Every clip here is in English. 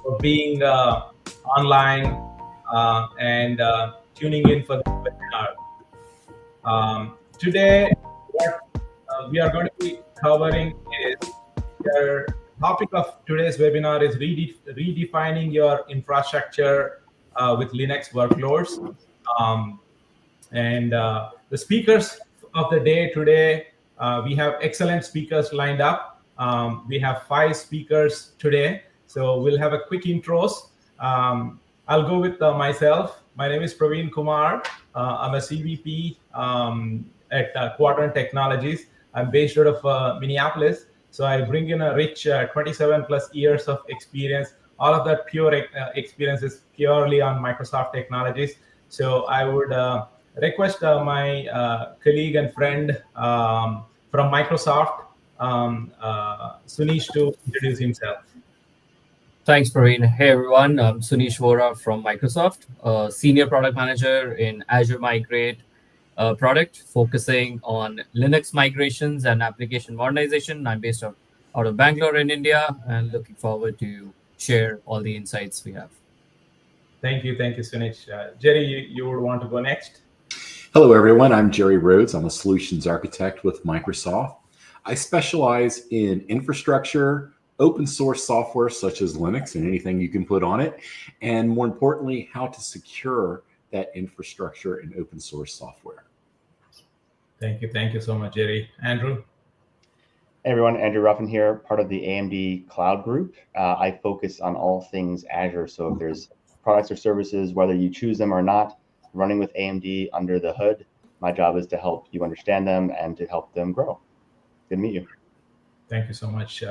for being online and tuning in for this webinar. Today, what we are going to be covering is the topic of today's webinar is redefining your infrastructure with Linux workloads. And the speakers of the day today, we have excellent speakers lined up. We have 5 speakers today. So we'll have a quick intros. I'll go with myself. My name is Praveen Kumar. I'm a CVP at Quadrant Technologies. I'm based out of Minneapolis. So I bring in a rich 27 plus years of experience. All of that pure experience is purely on Microsoft technologies. So I would request my colleague and friend from Microsoft, Sunish, to introduce himself. Thanks, Praveen. Hey, everyone. I'm Sunish Vora from Microsoft, Senior Product Manager in Azure Migrate product, focusing on Linux migrations and application modernization. I'm based out of Bangalore in India, and looking forward to share all the insights we have. Thank you, Sunish. Jerry, you would want to go next? Hello, everyone. I'm Jerry Rhodes. I'm a solutions architect with Microsoft. I specialize in infrastructure, open source software such as Linux and anything you can put on it, and more importantly, how to secure that infrastructure and open source software. Thank you so much, Jerry. Andrew? Hey everyone, Andrew Ruffin here, part of the AMD Cloud Group. I focus on all things Azure, so if there's products or services, whether you choose them or not, running with AMD under the hood, my job is to help you understand them and to help them grow. Good to meet you. Thank you so much,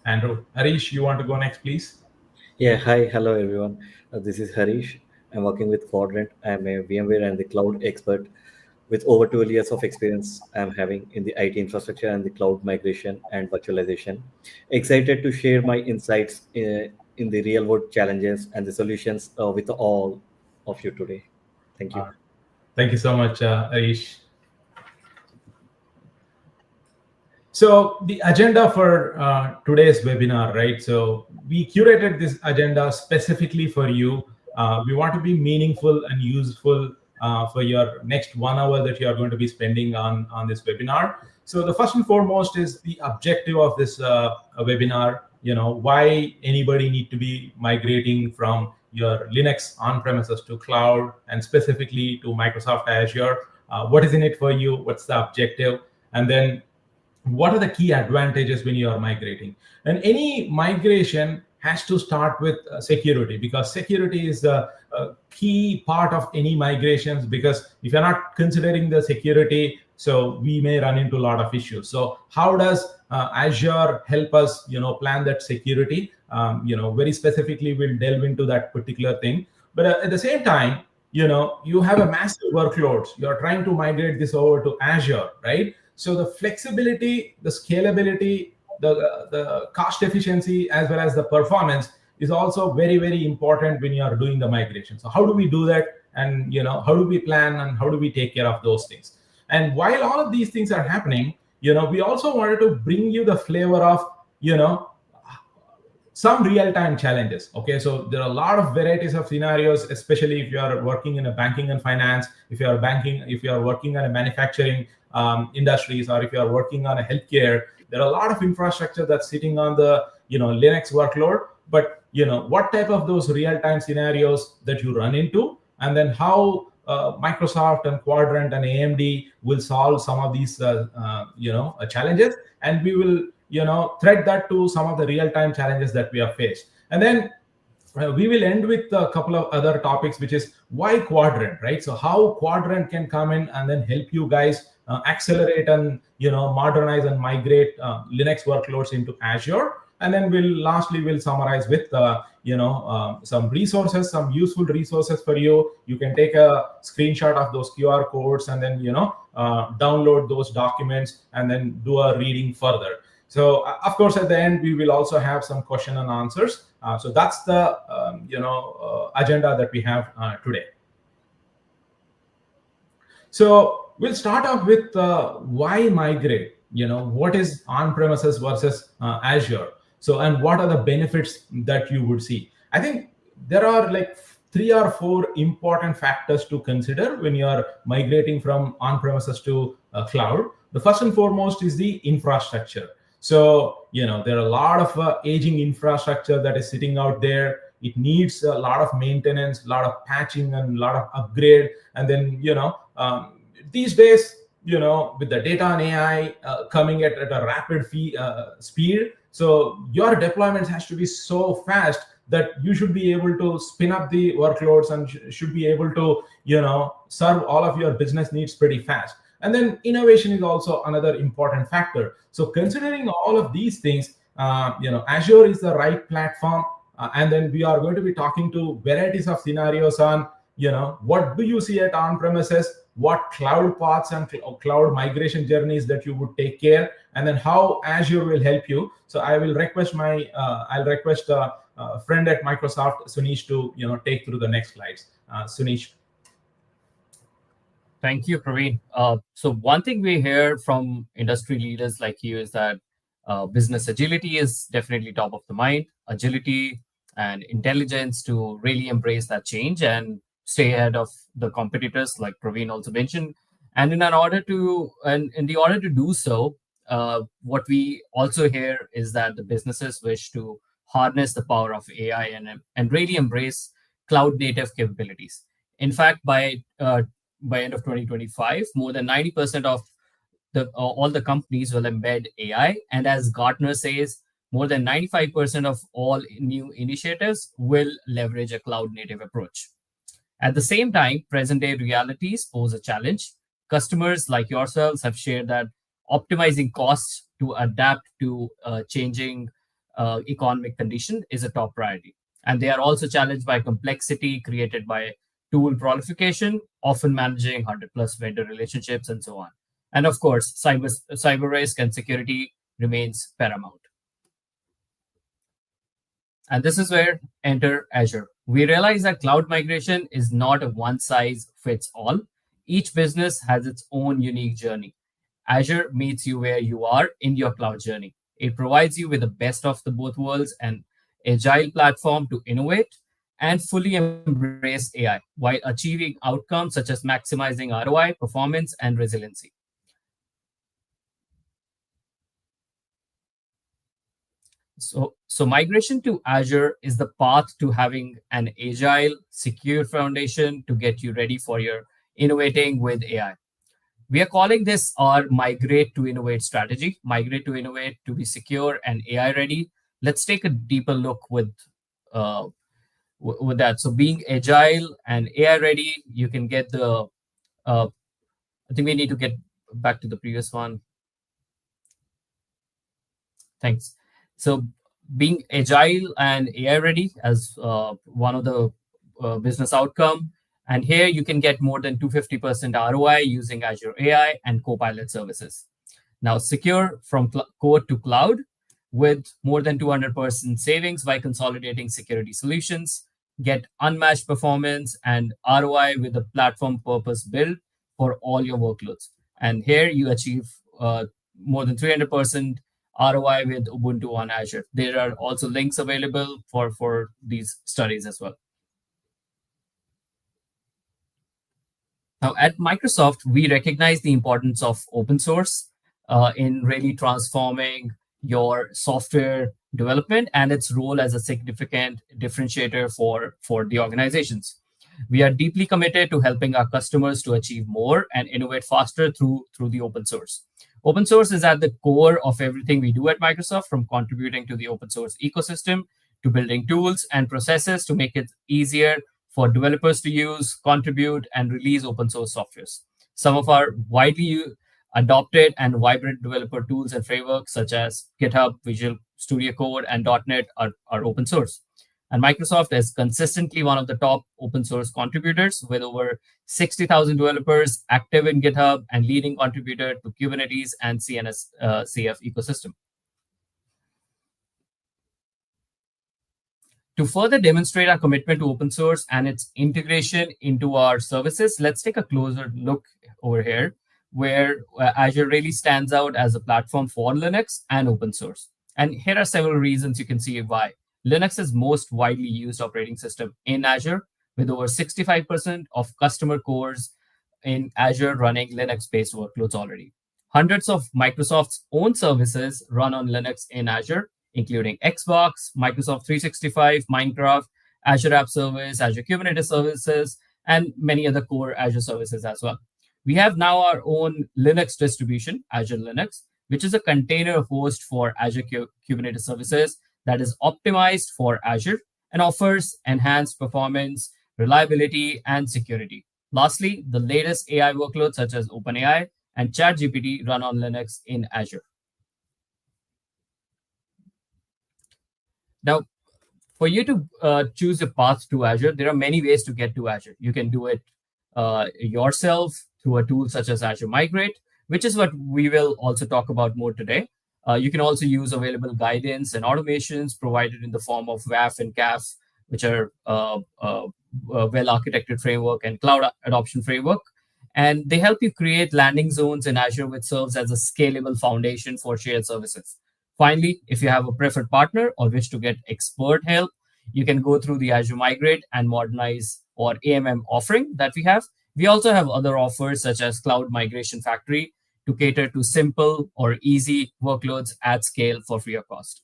Andrew. Harish, you want to go next, please? Yeah, hi, hello everyone. This is Harish. I'm working with Quadrant. I'm a VMware and the cloud expert with over 12 years of experience I'm having in the IT infrastructure and the cloud migration and virtualization. Excited to share my insights in the real world challenges and the solutions with all of you today. Thank you. Thank you so much, Harish. So the agenda for today's webinar, right? So we curated this agenda specifically for you. We want to be meaningful and useful for your next 1 hour that you are going to be spending on this webinar. So the first and foremost is the objective of this webinar. You know, why anybody need to be migrating from your Linux on-premises to cloud, and specifically to Microsoft Azure. What is in it for you? What's the objective? And then what are the key advantages when you are migrating? And any migration has to start with security, because security is the key part of any migrations, because if you're not considering the security, so we may run into a lot of issues. So how does Azure help us, plan that security? Very specifically, we'll delve into that particular thing. But at the same time, you have a massive workload. You're trying to migrate this over to Azure, right? So the flexibility, the scalability, the cost efficiency, as well as the performance is also very, very important when you are doing the migration. So how do we do that? And how do we plan and how do we take care of those things? And while all of these things are happening, we also wanted to bring you the flavor of, some real-time challenges. Okay, so there are a lot of varieties of scenarios, especially if you are working in a banking and finance, if you are working on a manufacturing industries, or if you are working on a healthcare. There are a lot of infrastructure that's sitting on the Linux workload. But what type of those real-time scenarios that you run into, and then how Microsoft and Quadrant and AMD will solve some of these challenges, and we will thread that to some of the real-time challenges that we have faced. And then we will end with a couple of other topics, which is why Quadrant, right? So how Quadrant can come in and then help you guys accelerate and modernize and migrate Linux workloads into Azure. And then we'll summarize with some resources, some useful resources for you. You can take a screenshot of those QR codes and then download those documents and then do a reading further. So of course, at the end, we will also have some question and answers. So that's the agenda that we have today. So we'll start off with why migrate. What is on-premises versus Azure? So, and what are the benefits that you would see? I think there are like 3 or 4 important factors to consider when you are migrating from on-premises to cloud. The first and foremost is the infrastructure. So, there are a lot of aging infrastructure that is sitting out there. It needs a lot of maintenance, a lot of patching, and a lot of upgrade. And then, these days, with the data and AI coming at a rapid speed, so your deployments has to be so fast that you should be able to spin up the workloads and should be able to serve all of your business needs pretty fast. And then innovation is also another important factor. So considering all of these things, Azure is the right platform. And then we are going to be talking to varieties of scenarios on what do you see at on premises, what cloud paths and cloud migration journeys that you would take care, and then how Azure will help you. So I will request I'll request friend at Microsoft, Sunish, to take through the next slides. Sunish. Thank you, Praveen. So one thing we hear from industry leaders like you is that business agility is definitely top of the mind. Agility and intelligence to really embrace that change and stay ahead of the competitors, like Praveen also mentioned. And in the order to do so, what we also hear is that the businesses wish to harness the power of AI and really embrace cloud native capabilities. In fact, by end of 2025, more than 90% of all the companies will embed AI. And as Gartner says, more than 95% of all new initiatives will leverage a cloud native approach. At the same time, present day realities pose a challenge. Customers like yourselves have shared that optimizing costs to adapt to changing economic condition is a top priority. And they are also challenged by complexity created by tool proliferation, often managing 100 plus vendor relationships and so on. And of course, cyber risk and security remains paramount. And this is where enter Azure. We realize that cloud migration is not a one size fits all. Each business has its own unique journey. Azure meets you where you are in your cloud journey. It provides you with the best of the both worlds, an agile platform to innovate and fully embrace AI while achieving outcomes such as maximizing ROI, performance, and resiliency. So migration to Azure is the path to having an agile, secure foundation to get you ready for your innovating with AI. We are calling this our migrate to innovate strategy. Migrate to innovate to be secure and AI ready. Let's take a deeper look uh, with that. So being agile and AI ready, you can get the. I think we need to get back to the previous one. Thanks. So being agile and AI ready as one of the business outcome. And here you can get more than 250% ROI using Azure AI and Copilot services. Now secure from code to cloud with more than 200% savings by consolidating security solutions, get unmatched performance and ROI with a platform purpose built for all your workloads. And here you achieve more than 300% ROI with Ubuntu on Azure. There are also links available for these studies as well. Now, at Microsoft, we recognize the importance of open source in really transforming your software development and its role as a significant differentiator for the organizations. We are deeply committed to helping our customers to achieve more and innovate faster through the open source. Open source is at the core of everything we do at Microsoft, from contributing to the open source ecosystem to building tools and processes to make it easier for developers to use, contribute, and release open source softwares. Some of our widely adopted and vibrant developer tools and frameworks, such as GitHub, Visual Studio Code, and .NET, are open source. And Microsoft is consistently one of the top open source contributors, with over 60,000 developers active in GitHub and leading contributor to Kubernetes and CF ecosystem. To further demonstrate our commitment to open source and its integration into our services, let's take a closer look over here, where Azure really stands out as a platform for Linux and open source. And here are several reasons you can see why. Linux is most widely used operating system in Azure, with over 65% of customer cores in Azure running Linux-based workloads already. Hundreds of Microsoft's own services run on Linux in Azure, including Xbox, Microsoft 365, Minecraft, Azure App Service, Azure Kubernetes Services, and many other core Azure services as well. We have now our own Linux distribution, Azure Linux, which is a container host for Azure Kubernetes services that is optimized for Azure and offers enhanced performance, reliability, and security. Lastly, the latest AI workloads such as OpenAI and ChatGPT run on Linux in Azure. Now, for you to choose a path to Azure, there are many ways to get to Azure. You can do it yourself through a tool such as Azure Migrate, which is what we will also talk about more today. You can also use available guidance and automations provided in the form of WAF and CAF, which are well-architected framework and cloud adoption framework. And they help you create landing zones in Azure, which serves as a scalable foundation for shared services. Finally, if you have a preferred partner or wish to get expert help, you can go through the Azure Migrate and Modernize or AMM offering that we have. We also have other offers such as Cloud Migration Factory to cater to simple or easy workloads at scale for free of cost.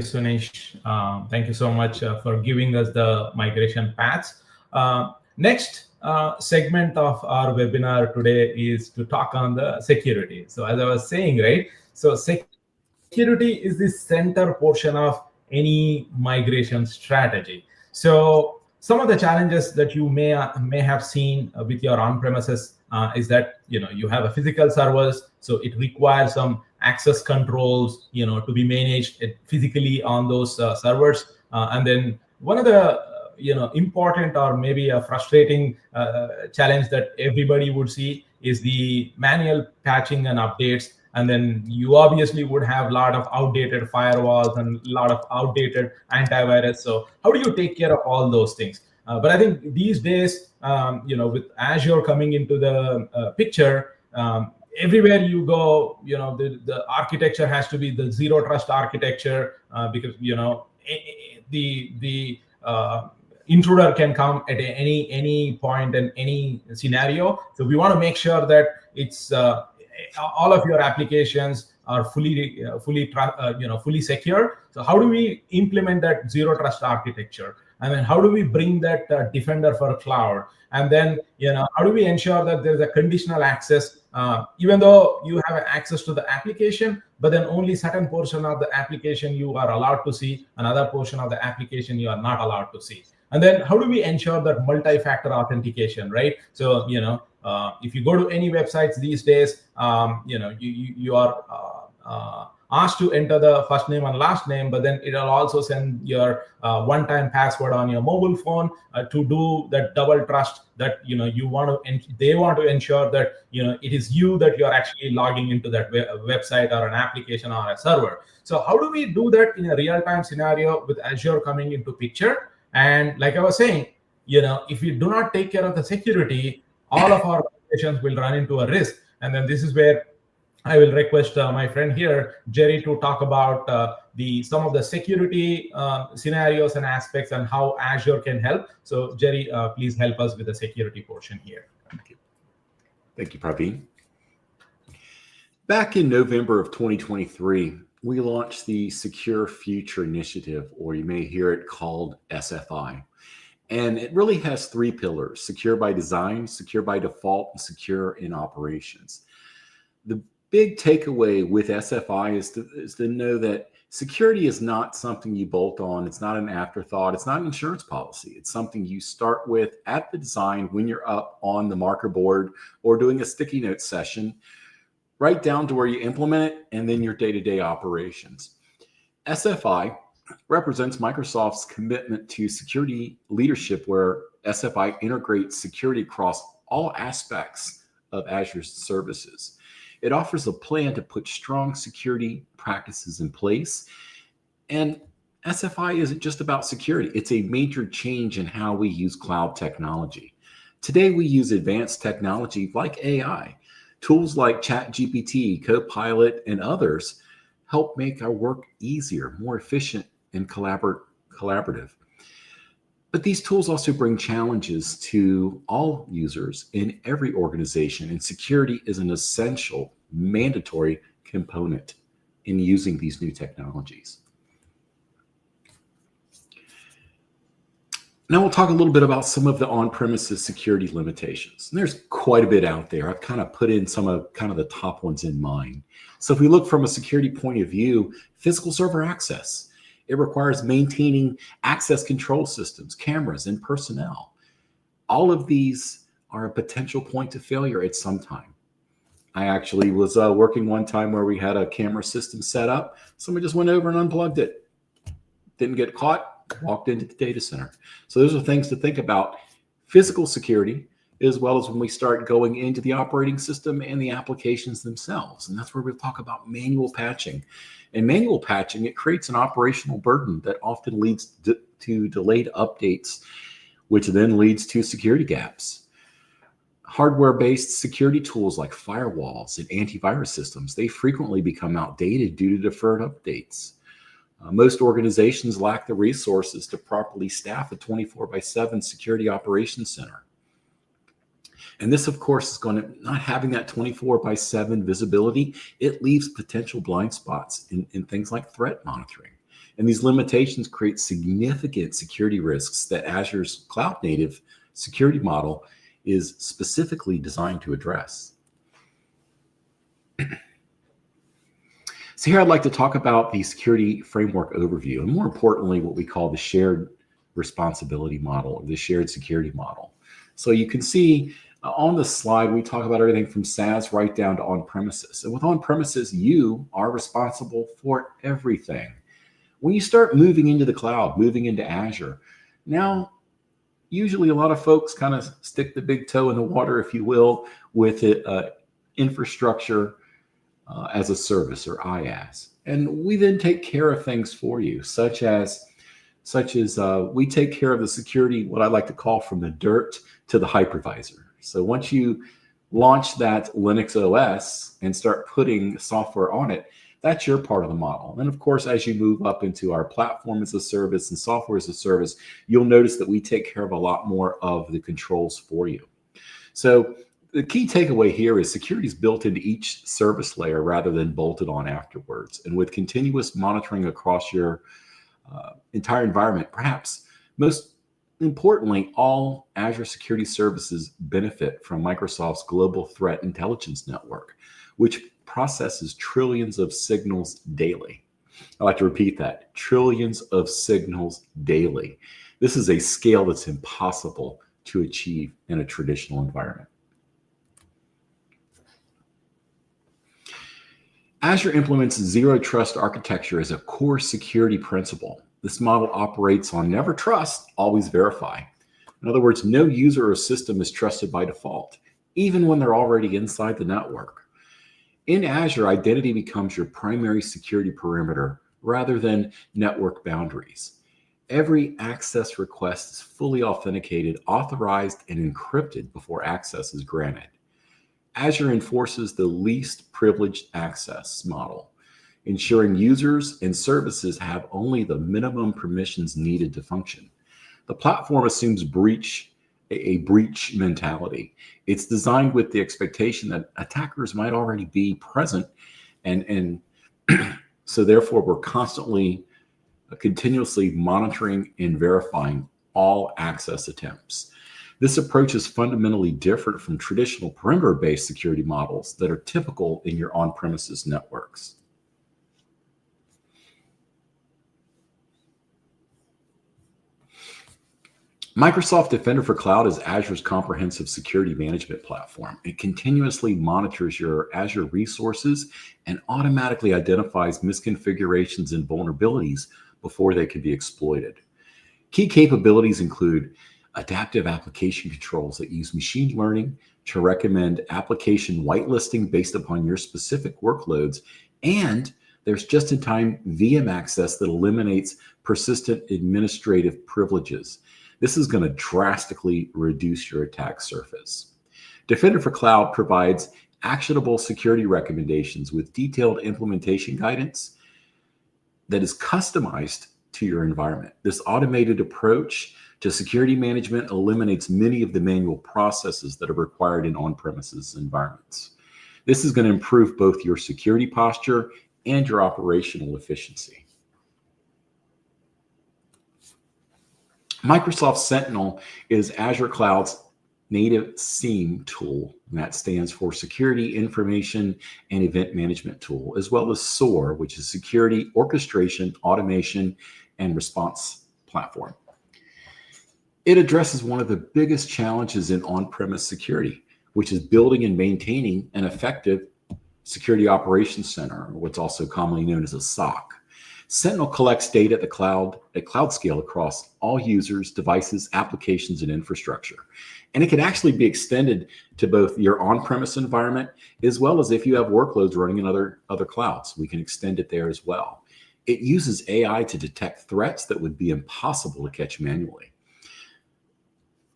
Sunish, thank you so much for giving us the migration paths. Next segment of our webinar today is to talk on the security. So as I was saying, right, so security is the center portion of any migration strategy. So some of the challenges that you may have seen with your on-premises is that you have a physical servers, so it requires some access controls to be managed physically on those servers, and then one of the important or maybe a frustrating challenge that everybody would see is the manual patching and updates. And then you obviously would have a lot of outdated firewalls and a lot of outdated antivirus. So how do you take care of all those things? But I think these days, with Azure coming into the picture, everywhere you go, the architecture has to be the zero trust architecture because the intruder can come at any point in any scenario. So we want to make sure that it's all of your applications are fully secure. So how do we implement that zero trust architecture? And then how do we bring that defender for cloud? And then how do we ensure that there's a conditional access, even though you have access to the application, but then only certain portion of the application you are allowed to see, another portion of the application you are not allowed to see. And then how do we ensure that multi-factor authentication, right? So if you go to any websites these days, you are asked to enter the first name and last name, but then it'll also send your one-time password on your mobile phone to do that double trust that you want to. And they want to ensure that it is you that you're actually logging into that website or an application or a server. So how do we do that in a real-time scenario with Azure coming into picture? And like I was saying, if we do not take care of the security, all of our applications will run into a risk. And then this is where I will request my friend here, Jerry, to talk about some of the security scenarios and aspects and how Azure can help. So Jerry, please help us with the security portion here. Thank you. Thank you, Praveen. Back in November of 2023, we launched the Secure Future Initiative, or you may hear it called SFI. And it really has three pillars: secure by design, secure by default, and secure in operations. The big takeaway with SFI is to know that security is not something you bolt on. It's not an afterthought. It's not an insurance policy. It's something you start with at the design when you're up on the marker board or doing a sticky note session, right down to where you implement it and then your day-to-day operations. SFI represents Microsoft's commitment to security leadership, where SFI integrates security across all aspects of Azure's services. It offers a plan to put strong security practices in place. And SFI isn't just about security. It's a major change in how we use cloud technology. Today, we use advanced technology like AI. Tools like ChatGPT, Copilot, and others help make our work easier, more efficient, and collaborative. But these tools also bring challenges to all users in every organization, and security is an essential, mandatory component in using these new technologies. Now we'll talk a little bit about some of the on-premises security limitations. And there's quite a bit out there. I've kind of put in some of the top ones in mind. So if we look from a security point of view, physical server access. It requires maintaining access control systems, cameras, and personnel. All of these are a potential point of failure at some time. I actually was working one time where we had a camera system set up. Someone just went over and unplugged it. Didn't get caught. Walked into the data center. So those are things to think about. Physical security, as well as when we start going into the operating system and the applications themselves. And that's where we'll talk about manual patching. And manual patching, it creates an operational burden that often leads to delayed updates, which then leads to security gaps. Hardware-based security tools like firewalls and antivirus systems, they frequently become outdated due to deferred updates. Most organizations lack the resources to properly staff a 24/7 security operations center. And this, of course, is going to, not having that 24/7 visibility, it leaves potential blind spots in things like threat monitoring. And these limitations create significant security risks that Azure's cloud-native security model is specifically designed to address. So here I'd like to talk about the security framework overview, and more importantly, what we call the shared responsibility model, or the shared security model. So you can see on the slide, we talk about everything from SaaS right down to on-premises. And with on-premises, you are responsible for everything. When you start moving into the cloud, moving into Azure, now, usually a lot of folks kind of stick the big toe in the water, if you will, with it, infrastructure as a service, or IaaS. And we then take care of things for you, such as we take care of the security, what I like to call from the dirt to the hypervisor. So once you launch that Linux OS and start putting software on it, that's your part of the model. And of course, as you move up into our platform as a service and software as a service, you'll notice that we take care of a lot more of the controls for you. So the key takeaway here is security is built into each service layer rather than bolted on afterwards. And with continuous monitoring across your entire environment, perhaps most importantly, all Azure security services benefit from Microsoft's Global Threat Intelligence Network, which processes trillions of signals daily. I like to repeat that, trillions of signals daily. This is a scale that's impossible to achieve in a traditional environment. Azure implements zero trust architecture as a core security principle. This model operates on never trust, always verify. In other words, no user or system is trusted by default, even when they're already inside the network. In Azure, identity becomes your primary security perimeter rather than network boundaries. Every access request is fully authenticated, authorized, and encrypted before access is granted. Azure enforces the least privileged access model, ensuring users and services have only the minimum permissions needed to function. The platform assumes a breach mentality. It's designed with the expectation that attackers might already be present, and so therefore we're continuously monitoring and verifying all access attempts. This approach is fundamentally different from traditional perimeter-based security models that are typical in your on-premises networks. Microsoft Defender for Cloud is Azure's comprehensive security management platform. It continuously monitors your Azure resources and automatically identifies misconfigurations and vulnerabilities before they can be exploited. Key capabilities include adaptive application controls that use machine learning to recommend application whitelisting based upon your specific workloads, and there's just-in-time VM access that eliminates persistent administrative privileges. This is going to drastically reduce your attack surface. Defender for Cloud provides actionable security recommendations with detailed implementation guidance that is customized to your environment. This automated approach to security management eliminates many of the manual processes that are required in on-premises environments. This is going to improve both your security posture and your operational efficiency. Microsoft Sentinel is Azure Cloud's native SIEM tool, and that stands for Security Information and Event Management Tool, as well as SOAR, which is Security Orchestration, Automation, and Response Platform. It addresses one of the biggest challenges in on-premise security, which is building and maintaining an effective security operations center, or what's also commonly known as a SOC. Sentinel collects data at cloud scale across all users, devices, applications, and infrastructure. And it can actually be extended to both your on-premise environment, as well as if you have workloads running in other clouds. We can extend it there as well. It uses AI to detect threats that would be impossible to catch manually.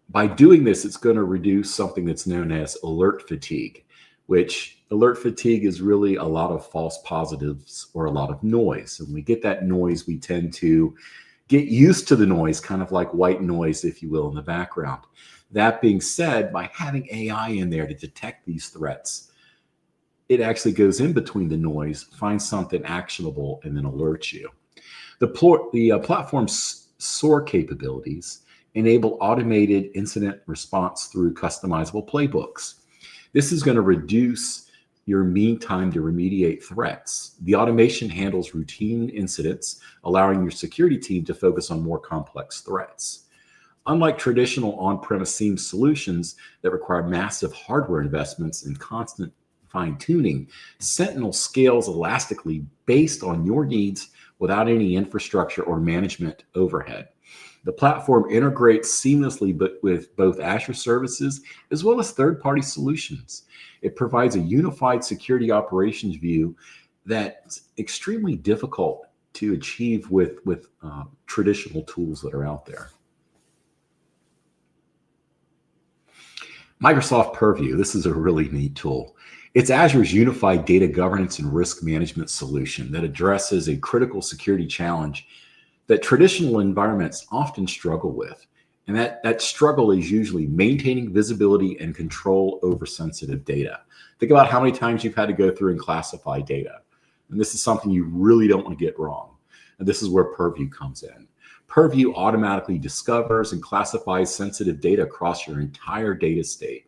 By doing this, it's going to reduce something that's known as alert fatigue, which alert fatigue is really a lot of false positives or a lot of noise. And we get that noise, we tend to get used to the noise, kind of like white noise, if you will, in the background. That being said, by having AI in there to detect these threats, it actually goes in between the noise, finds something actionable, and then alerts you. The platform's SOAR capabilities enable automated incident response through customizable playbooks. This is going to reduce your mean time to remediate threats. The automation handles routine incidents, allowing your security team to focus on more complex threats. Unlike traditional on-premise SIEM solutions that require massive hardware investments and constant fine-tuning, Sentinel scales elastically based on your needs without any infrastructure or management overhead. The platform integrates seamlessly with both Azure services as well as third-party solutions. It provides a unified security operations view that's extremely difficult to achieve with traditional tools that are out there. Microsoft Purview, this is a really neat tool. It's Azure's unified data governance and risk management solution that addresses a critical security challenge that traditional environments often struggle with. And that struggle is usually maintaining visibility and control over sensitive data. Think about how many times you've had to go through and classify data. And this is something you really don't want to get wrong. And this is where Purview comes in. Purview automatically discovers and classifies sensitive data across your entire data state.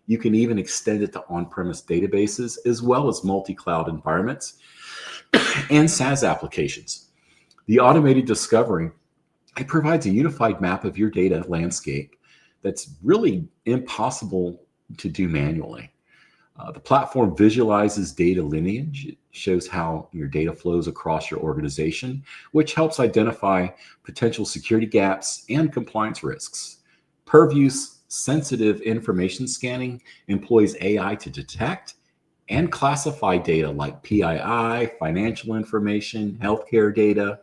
You can even extend it to on-premise databases as well as multi-cloud environments and SaaS applications. The automated discovery, it provides a unified map of your data landscape that's really impossible to do manually. The platform visualizes data lineage. It shows how your data flows across your organization, which helps identify potential security gaps and compliance risks. Purview's sensitive information scanning employs AI to detect and classify data like PII, financial information, healthcare data.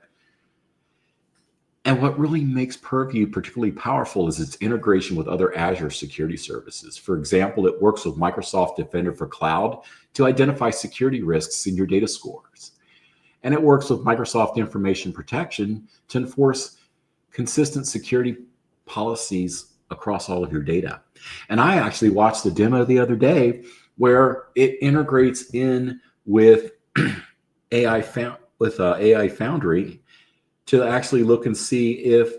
And what really makes Purview particularly powerful is its integration with other Azure security services. For example, it works with Microsoft Defender for Cloud to identify security risks in your data scores. And it works with Microsoft Information Protection to enforce consistent security policies across all of your data. And I actually watched the demo the other day where it integrates in with AI Foundry to actually look and see if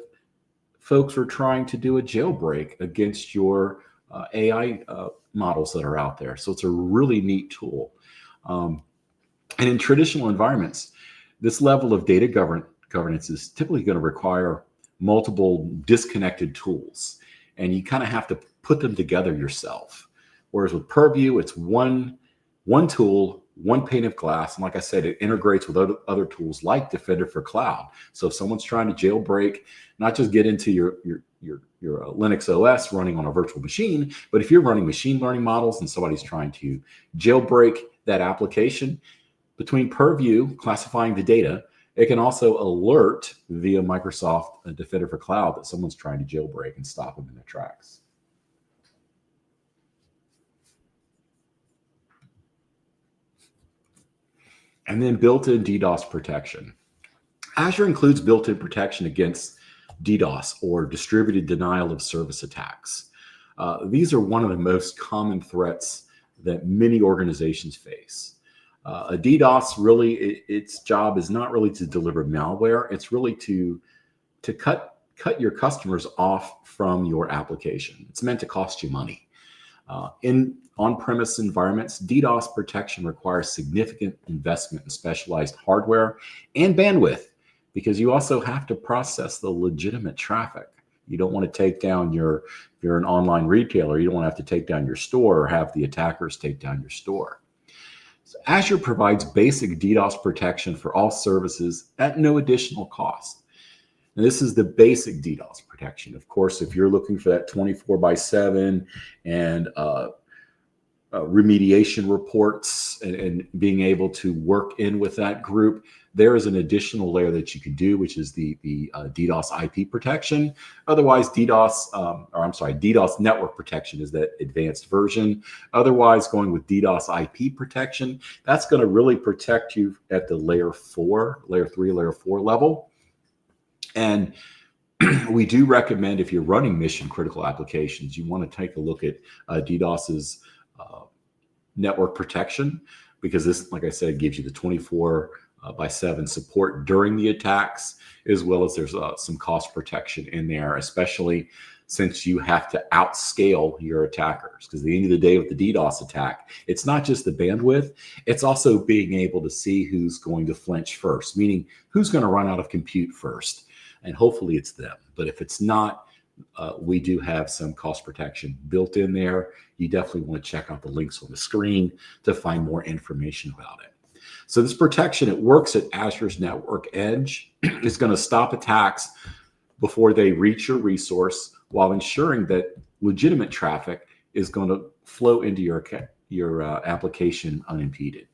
folks are trying to do a jailbreak against your AI models that are out there. So it's a really neat tool. And in traditional environments, this level of data governance is typically going to require multiple disconnected tools. And you kind of have to put them together yourself. Whereas with Purview, it's one tool, one pane of glass. And like I said, it integrates with other tools like Defender for Cloud. So if someone's trying to jailbreak, not just get into your Linux OS running on a virtual machine, but if you're running machine learning models and somebody's trying to jailbreak that application, between Purview classifying the data, it can also alert via Microsoft Defender for Cloud that someone's trying to jailbreak and stop them in their tracks. And then built-in DDoS protection. Azure includes built-in protection against DDoS, or distributed denial of service attacks. These are one of the most common threats that many organizations face. A DDoS, really, its job is not really to deliver malware. It's really to cut your customers off from your application. It's meant to cost you money. In on-premise environments, DDoS protection requires significant investment in specialized hardware and bandwidth, because you also have to process the legitimate traffic. You don't want to take down if you're an online retailer, you don't want to have to take down your store or have the attackers take down your store. So Azure provides basic DDoS protection for all services at no additional cost. And this is the basic DDoS protection. Of course, if you're looking for that 24/7 and remediation reports and being able to work in with that group, there is an additional layer that you can do, which is the DDoS IP protection. Otherwise, DDoS network protection is that advanced version. Otherwise, going with DDoS IP protection, that's going to really protect you at the layer 4, layer 3, layer 4 level. And we do recommend, if you're running mission critical applications, you want to take a look at DDoS's network protection, because this, like I said, gives you the 24/7 support during the attacks, as well as there's some cost protection in there, especially since you have to outscale your attackers. Because at the end of the day, with the DDoS attack, it's not just the bandwidth, it's also being able to see who's going to flinch first, meaning who's going to run out of compute first. And hopefully it's them. But if it's not, we do have some cost protection built in there. You definitely want to check out the links on the screen to find more information about it. So this protection, it works at Azure's network edge. It's going to stop attacks before they reach your resource, while ensuring that legitimate traffic is going to flow into your application unimpeded.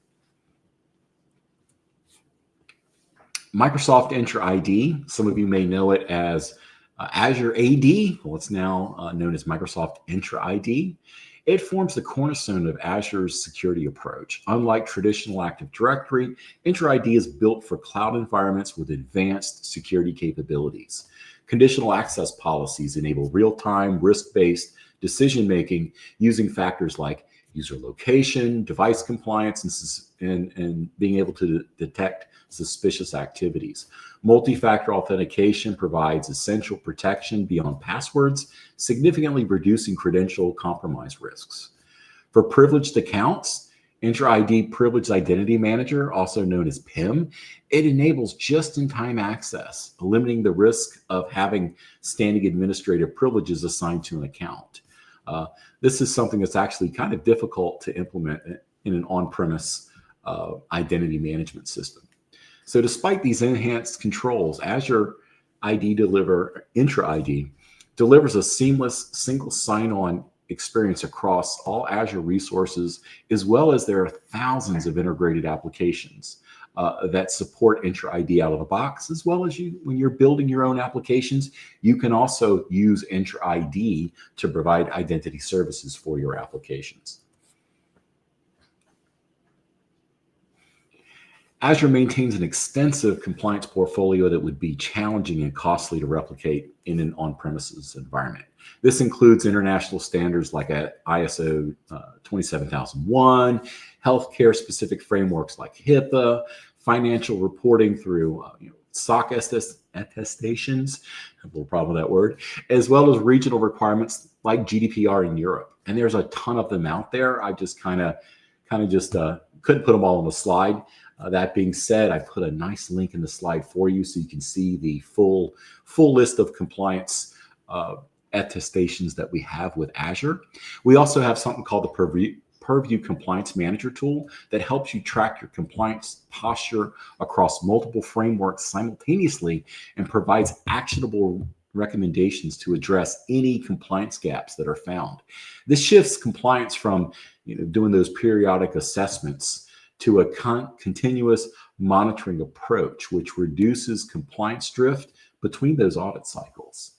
Microsoft Entra ID, some of you may know it as Azure AD. Well, it's now known as Microsoft Entra ID. It forms the cornerstone of Azure's security approach. Unlike traditional Active Directory, Entra ID is built for cloud environments with advanced security capabilities. Conditional access policies enable real-time, risk-based decision-making using factors like user location, device compliance, and being able to detect suspicious activities. Multi-factor authentication provides essential protection beyond passwords, significantly reducing credential compromise risks. For privileged accounts, Entra ID Privileged Identity Manager, also known as PIM, it enables just-in-time access, eliminating the risk of having standing administrative privileges assigned to an account. This is something that's actually kind of difficult to implement in an on-premise identity management system. So despite these enhanced controls, Azure Entra ID delivers a seamless single sign-on experience across all Azure resources, as well as there are thousands of integrated applications that support Entra ID out of the box, as well as when you're building your own applications, you can also use Entra ID to provide identity services for your applications. Azure maintains an extensive compliance portfolio that would be challenging and costly to replicate in an on-premises environment. This includes international standards like ISO 27001, healthcare-specific frameworks like HIPAA, financial reporting through SOC attestations, I have a little problem with that word, as well as regional requirements like GDPR in Europe. And there's a ton of them out there. I just kind of couldn't put them all on the slide. That being said, I put a nice link in the slide for you so you can see the full list of compliance attestations that we have with Azure. We also have something called the Purview Compliance Manager tool that helps you track your compliance posture across multiple frameworks simultaneously and provides actionable recommendations to address any compliance gaps that are found. This shifts compliance from doing those periodic assessments to a continuous monitoring approach, which reduces compliance drift between those audit cycles.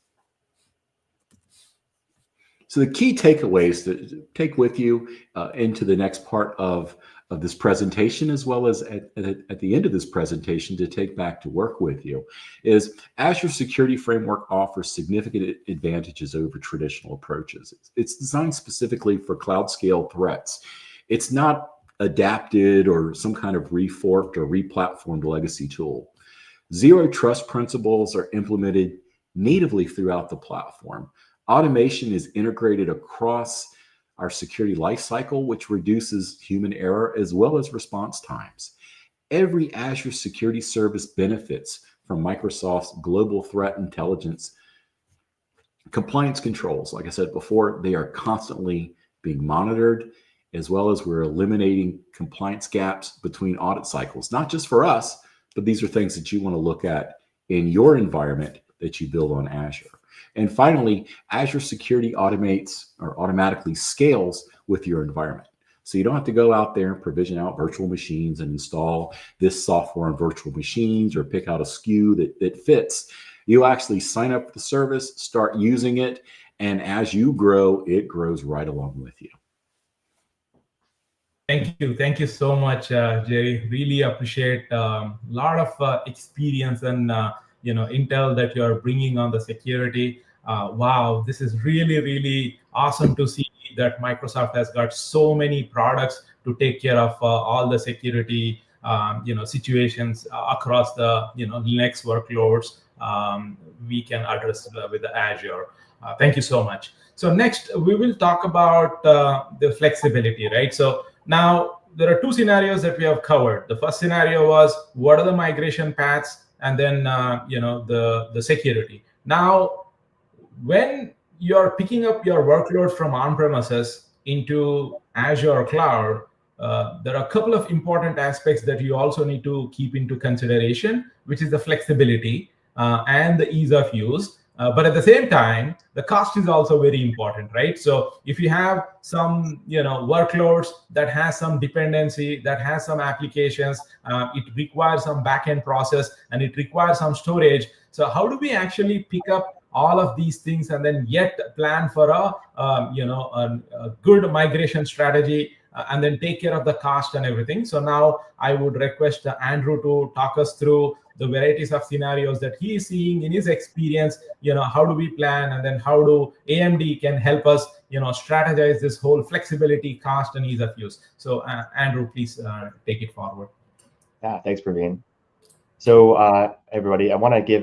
So the key takeaways to take with you into the next part of of this presentation, as well as at the end of this presentation to take back to work with you, is Azure Security Framework offers significant advantages over traditional approaches. It's designed specifically for cloud scale threats. It's not adapted or some kind of reforked or replatformed legacy tool. Zero trust principles are implemented natively throughout the platform. Automation is integrated across our security lifecycle, which reduces human error as well as response times. Every Azure security service benefits from Microsoft's global threat intelligence compliance controls. Like I said before, they are constantly being monitored, as well as we're eliminating compliance gaps between audit cycles, not just for us, but these are things that you want to look at in your environment that you build on Azure. And finally, Azure Security automates or automatically scales with your environment. So you don't have to go out there and provision out virtual machines and install this software on virtual machines or pick out a SKU that fits. You actually sign up for the service, start using it, and as you grow, it grows right along with you. Thank you so much, Jerry. Really appreciate a lot of experience and intel that you are bringing on the security. Wow, this is really awesome to see that Microsoft has got so many products to take care of all the security situations across the Linux workloads. We can address with the Azure. Thank you so much. So next we will talk about the flexibility, right? So now there are two scenarios that we have covered. The first scenario was what are the migration paths, and then the security. Now, when you're picking up your workload from on-premises into Azure cloud, there are a couple of important aspects that you also need to keep into consideration, which is the flexibility and the ease of use. But at the same time, the cost is also very important, right? So if you have some workloads that has some dependency, that has some applications, it requires some backend process and it requires some storage. So how do we actually pick up all of these things and then yet plan for a good migration strategy and then take care of the cost and everything? So now I would request Andrew to talk us through the varieties of scenarios that he is seeing in his experience. How do we plan, and then how do AMD can help us strategize this whole flexibility, cost, and ease of use. So Andrew, please take it forward. Yeah, thanks, Praveen. So everybody, I want to give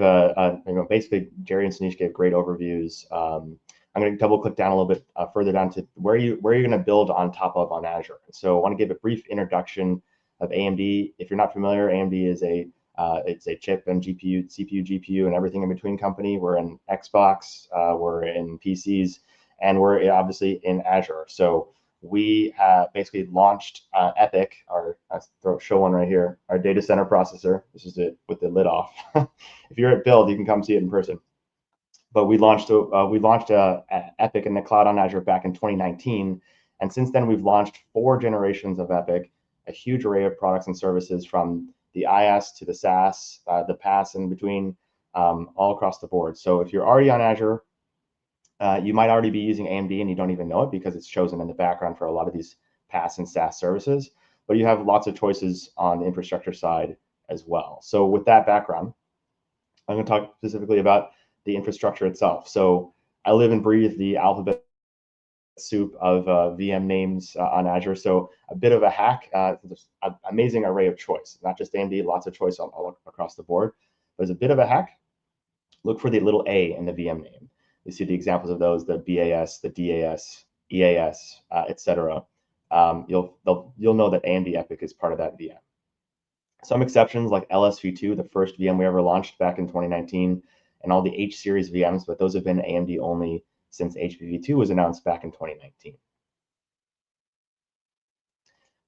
basically Jerry and Sunish gave great overviews. I'm going to double click down a little bit further down to where you're going to build on top of on Azure. So I want to give a brief introduction of AMD. If you're not familiar, AMD is it's a chip and GPU, CPU, GPU, and everything in between company. We're in Xbox, we're in PCs, and we're obviously in Azure. So we basically launched Epic, show one right here, our data center processor. This is it with the lid off. If you're at Build, you can come see it in person. But we launched Epic in the cloud on Azure back in 2019, and since then we've launched 4 generations of Epic, a huge array of products and services from the IaaS to the SaaS, the PaaS in between, all across the board. So if you're already on Azure, you might already be using AMD and you don't even know it because it's chosen in the background for a lot of these PaaS and SaaS services. But you have lots of choices on the infrastructure side as well. So with that background, I'm going to talk specifically about the infrastructure itself. So I live and breathe the alphabet soup of VM names on Azure. So a bit of a hack, there's an amazing array of choice, not just AMD, lots of choice all across the board. But as a bit of a hack, look for the little A in the VM name. You see the examples of those, the BAS, the DAS, EAS, etc. You'll know that AMD Epic is part of that VM. Some exceptions like LSV2, the first VM we ever launched back in 2019, and all the H series VMs, but those have been AMD only since HPV2 was announced back in 2019.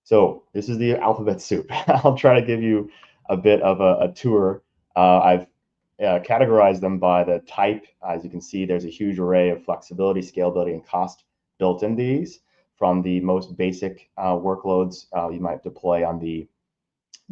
So this is the alphabet soup. I'll try to give you a bit of a tour. I've categorized them by the type. As you can see, there's a huge array of flexibility, scalability, and cost built in these, from the most basic workloads you might deploy on the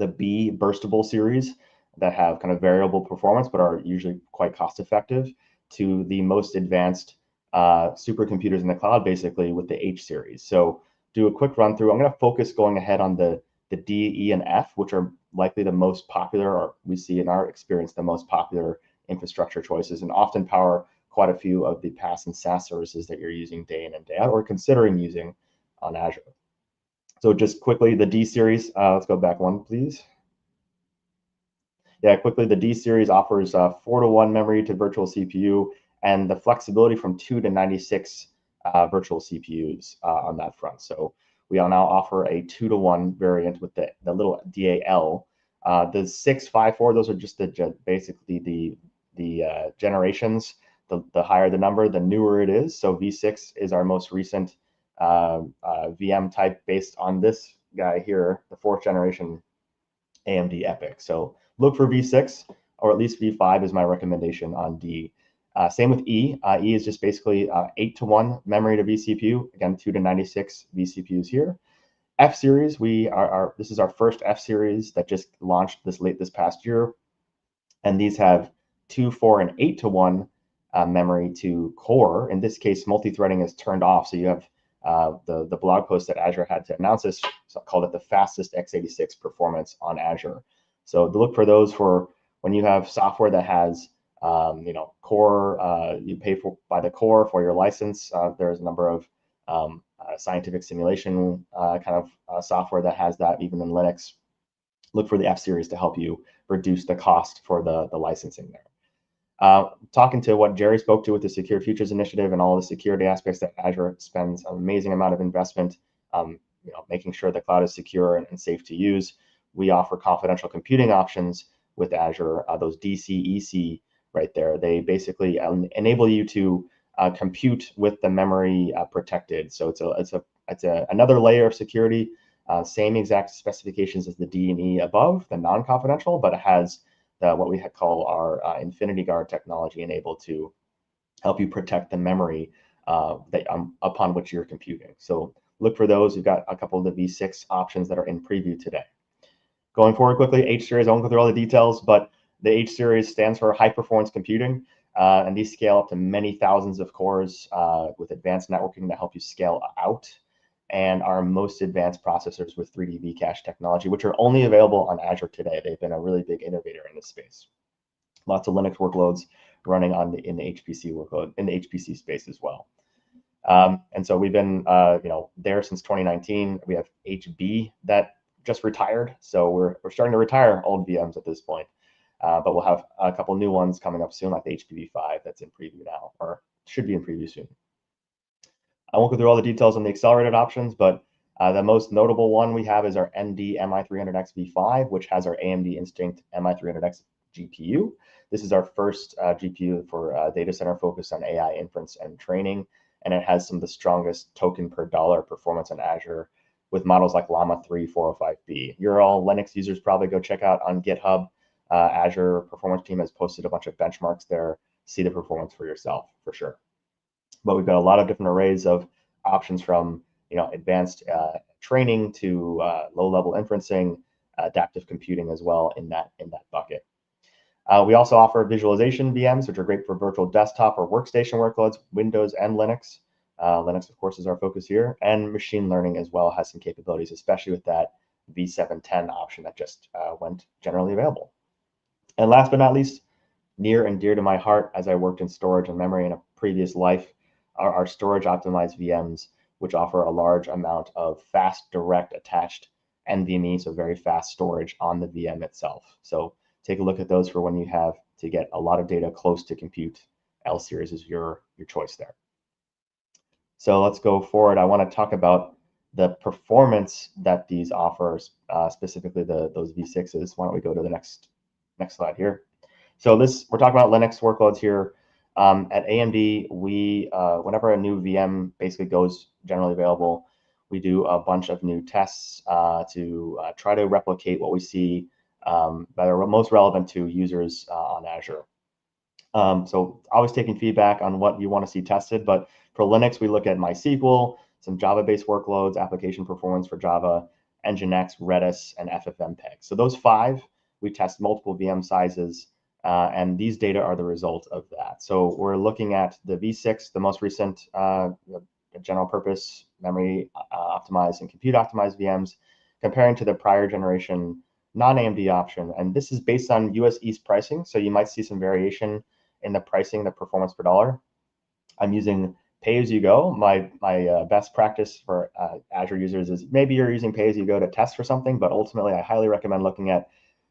B burstable series that have kind of variable performance but are usually quite cost effective, to the most advanced supercomputers in the cloud, basically with the H series. So do a quick run through. I'm going to focus going ahead on the D, E, and F, which are likely the most popular, or we see in our experience, the most popular infrastructure choices, and often power quite a few of the PaaS and SaaS services that you're using day in and day out, or considering using on Azure. So just quickly, the D series, let's go back one, please. Yeah, quickly, the D series offers 4-to-1 memory to virtual CPU and the flexibility from 2 to 96 virtual CPUs on that front. So we now offer a 2-to-1 variant with the little DAL. The 654, those are just basically the generations. The higher the number, the newer it is. So V6 is our most recent VM type based on this guy here, the 4th generation AMD EPYC. So look for V6, or at least V5 is my recommendation on D. Same with E. E is just basically 8-to-1 memory to vCPU. Again, 2 to 96 vCPUs here. F series, this is our first F series that just launched this past year, and these have 2, 4, and 8-to-1 memory to core. In this case, multi-threading is turned off, so you have the blog post that Azure had to announce this, so called it the fastest x86 performance on Azure. So to look for those for when you have software that has core, you pay by the core for your license. There's a number of scientific simulation kind of software that has that, even in Linux. Look for the F series to help you reduce the cost for the licensing there. Talking to what Jerry spoke to with the Secure Futures Initiative and all the security aspects that Azure spends an amazing amount of investment, making sure the cloud is secure and safe to use. We offer confidential computing options with Azure, those DCEC right there. They basically enable you to compute with the memory protected. So it's another layer of security, same exact specifications as the D and E above, the non-confidential, but it has what we call our Infinity Guard technology enabled to help you protect the memory upon which you're computing. So look for those. We've got a couple of the V6 options that are in preview today. Going forward quickly, H series, I won't go through all the details, but the H series stands for high performance computing, and these scale up to many thousands of cores with advanced networking that help you scale out, and our most advanced processors with 3D V-cache technology, which are only available on Azure today. They've been a really big innovator in this space. Lots of Linux workloads running in the HPC space as well. And so we've been there since 2019. We have HB that just retired, so we're starting to retire old VMs at this point. But we'll have a couple new ones coming up soon, like the HPV5 that's in preview now, or should be in preview soon. I won't go through all the details on the accelerated options, but the most notable one we have is our ND MI300X V5, which has our AMD Instinct MI300X GPU. This is our first GPU for data center focused on AI inference and training, and it has some of the strongest token per dollar performance on Azure with models like Llama 3 405B. You're all Linux users, probably go check out on GitHub. Azure performance team has posted a bunch of benchmarks there. See the performance for yourself for sure. But we've got a lot of different arrays of options from advanced training to low-level inferencing, adaptive computing as well in that bucket. We also offer visualization VMs, which are great for virtual desktop or workstation workloads, Windows and Linux. Linux, of course, is our focus here, and machine learning as well has some capabilities, especially with that V710 option that just went generally available. And last but not least, near and dear to my heart, as I worked in storage and memory in a previous life, are our storage optimized VMs, which offer a large amount of fast direct attached NVMe, so very fast storage on the VM itself. So take a look at those for when you have to get a lot of data close to compute. L series is your choice there. So let's go forward. I want to talk about the performance that these offer, specifically those V6s. Why don't we go to the next slide here? So we're talking about Linux workloads here. At AMD, we whenever a new VM basically goes generally available, we do a bunch of new tests to try to replicate what we see that are most relevant to users on Azure. So always taking feedback on what you want to see tested, but for Linux, we look at MySQL, some Java-based workloads, application performance for Java, Nginx, Redis, and FFmpeg. So those 5, we test multiple VM sizes, and these data are the result of that. So we're looking at the V6, the most recent general purpose, memory optimized, and compute optimized VMs, comparing to the prior generation non-AMD option. And this is based on US East pricing. So you might see some variation in the pricing, the performance per dollar. I'm using pay-as-you-go. My best practice for Azure users is maybe you're using pay-as-you-go to test for something, but ultimately I highly recommend looking at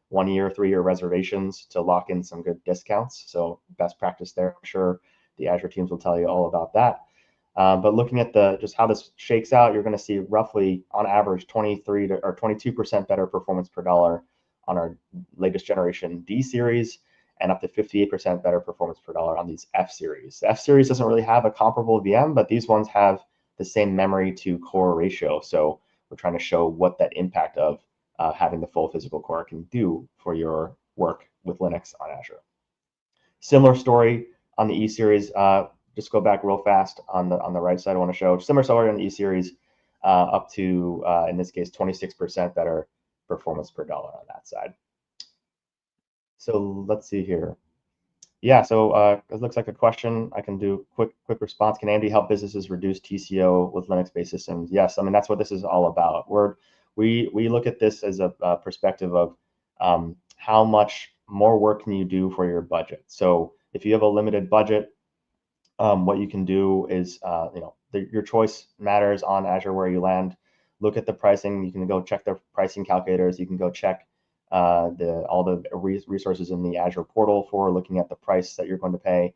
1 year, 3 year reservations to lock in some good discounts. So best practice there. I'm sure the Azure teams will tell you all about that. But looking at just how this shakes out, you're going to see roughly on average 23 or 22% better performance per dollar on our latest generation D series, and up to 58% better performance per dollar on these F series. The F series doesn't really have a comparable VM, but these ones have the same memory to core ratio. So we're trying to show what that impact of having the full physical core can do for your work with Linux on Azure. Similar story on the E series. Just go back real fast on the right side. I want to show similar story on the E series, up to in this case 26% better performance per dollar on that side. So let's see here. Yeah, so it looks like a question. I can do quick response. Can AMD help businesses reduce TCO with Linux-based systems? Yes, I mean that's what this is all about. We look at this as a perspective of how much more work can you do for your budget. So if you have a limited budget, what you can do is your choice matters on Azure where you land. Look at the pricing. You can go check the pricing calculators. You can go check all the resources in the Azure portal for looking at the price that you're going to pay.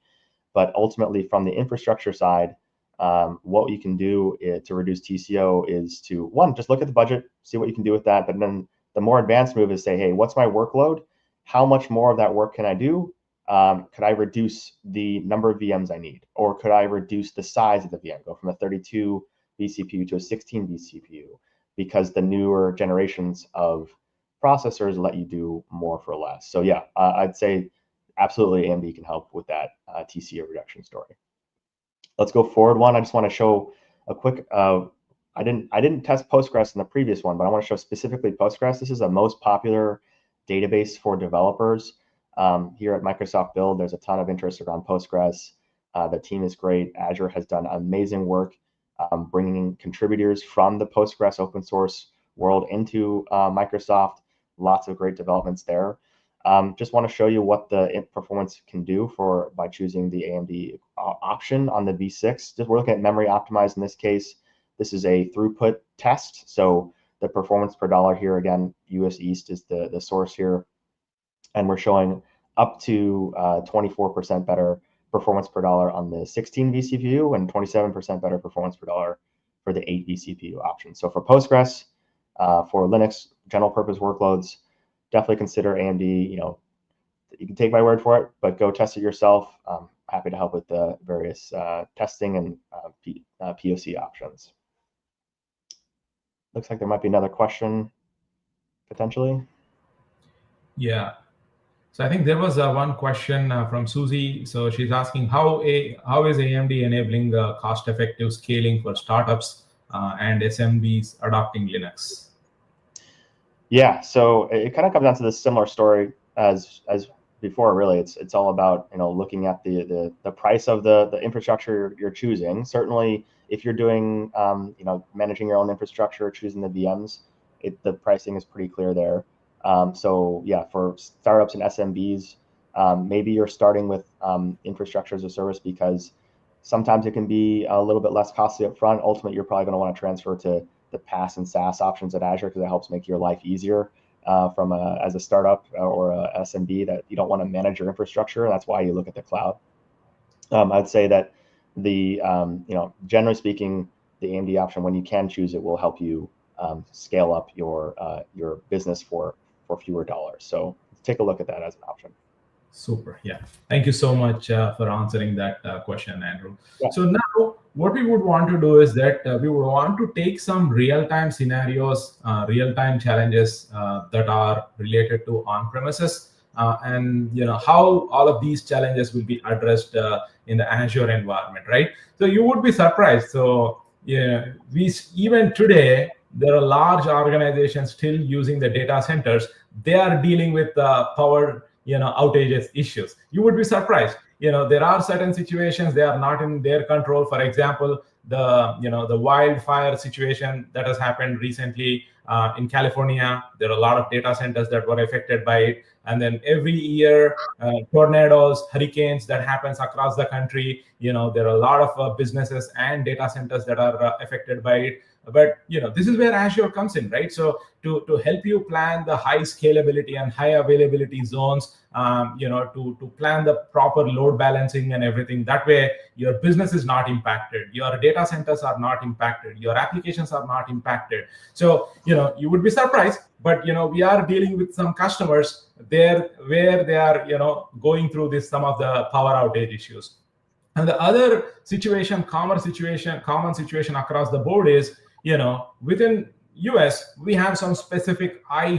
But ultimately, from the infrastructure side, what you can do to reduce TCO is to, one, just look at the budget, see what you can do with that. But then the more advanced move is say, hey, what's my workload? How much more of that work can I do? Could I reduce the number of VMs I need? Or could I reduce the size of the VM, go from a 32 vCPU to a 16 vCPU? Because the newer generations of processors let you do more for less. So yeah, I'd say absolutely AMD can help with that TCO reduction story. Let's go forward one. I just want to show a quick, I didn't test Postgres in the previous one, but I want to show specifically Postgres. This is the most popular database for developers. Here at Microsoft Build, there's a ton of interest around Postgres. The team is great. Azure has done amazing work bringing contributors from the Postgres open source world into Microsoft. Lots of great developments there. Just want to show you what the performance can do by choosing the AMD option on the V6. We're looking at memory optimized in this case. This is a throughput test. So the performance per dollar here, again, US East is the source here. And we're showing up to 24% better performance per dollar on the 16 vCPU and 27% better performance per dollar for the 8 vCPU option. So for Postgres, for Linux general purpose workloads, definitely consider AMD. You can take my word for it, but go test it yourself. I'm happy to help with the various testing and POC options. Looks like there might be another question potentially. Yeah. So I think there was one question from Susie. So she's asking how is AMD enabling cost-effective scaling for startups and SMBs adopting Linux? Yeah, so it kind of comes down to this similar story as before. Really, it's all about looking at the price of the infrastructure you're choosing. Certainly, if you're doing managing your own infrastructure, choosing the VMs, the pricing is pretty clear there. So yeah, for startups and SMBs, maybe you're starting with infrastructure as a service because sometimes it can be a little bit less costly up front. Ultimately, you're probably going to want to transfer to the PaaS and SaaS options at Azure because it helps make your life easier as a startup or a SMB that you don't want to manage your infrastructure. And that's why you look at the cloud. I'd say that generally speaking, the AMD option, when you can choose it, will help you scale up your business for fewer dollars. So take a look at that as an option. Super. Yeah. Thank you so much for answering that question, Andrew. Yeah. So now what we would want to do is that we would want to take some real-time scenarios, real-time challenges that are related to on-premises and how all of these challenges will be addressed in the Azure environment, right? So you would be surprised. So yeah, even today, there are large organizations still using the data centers. They are dealing with power outages issues. You would be surprised. there are certain situations they are not in their control. For example, the wildfire situation that has happened recently in California. There are a lot of data centers that were affected by it. And then every year, tornadoes, hurricanes that happens across the country. There are a lot of businesses and data centers that are affected by it. But this is where Azure comes in, right? So to help you plan the high scalability and high availability zones, to plan the proper load balancing and everything. That way, your business is not impacted, your data centers are not impacted, your applications are not impacted. So you would be surprised, but we are dealing with some customers there where they are going through some of the power outage issues. And the other situation, common situation across the board is, within US, we have some specific high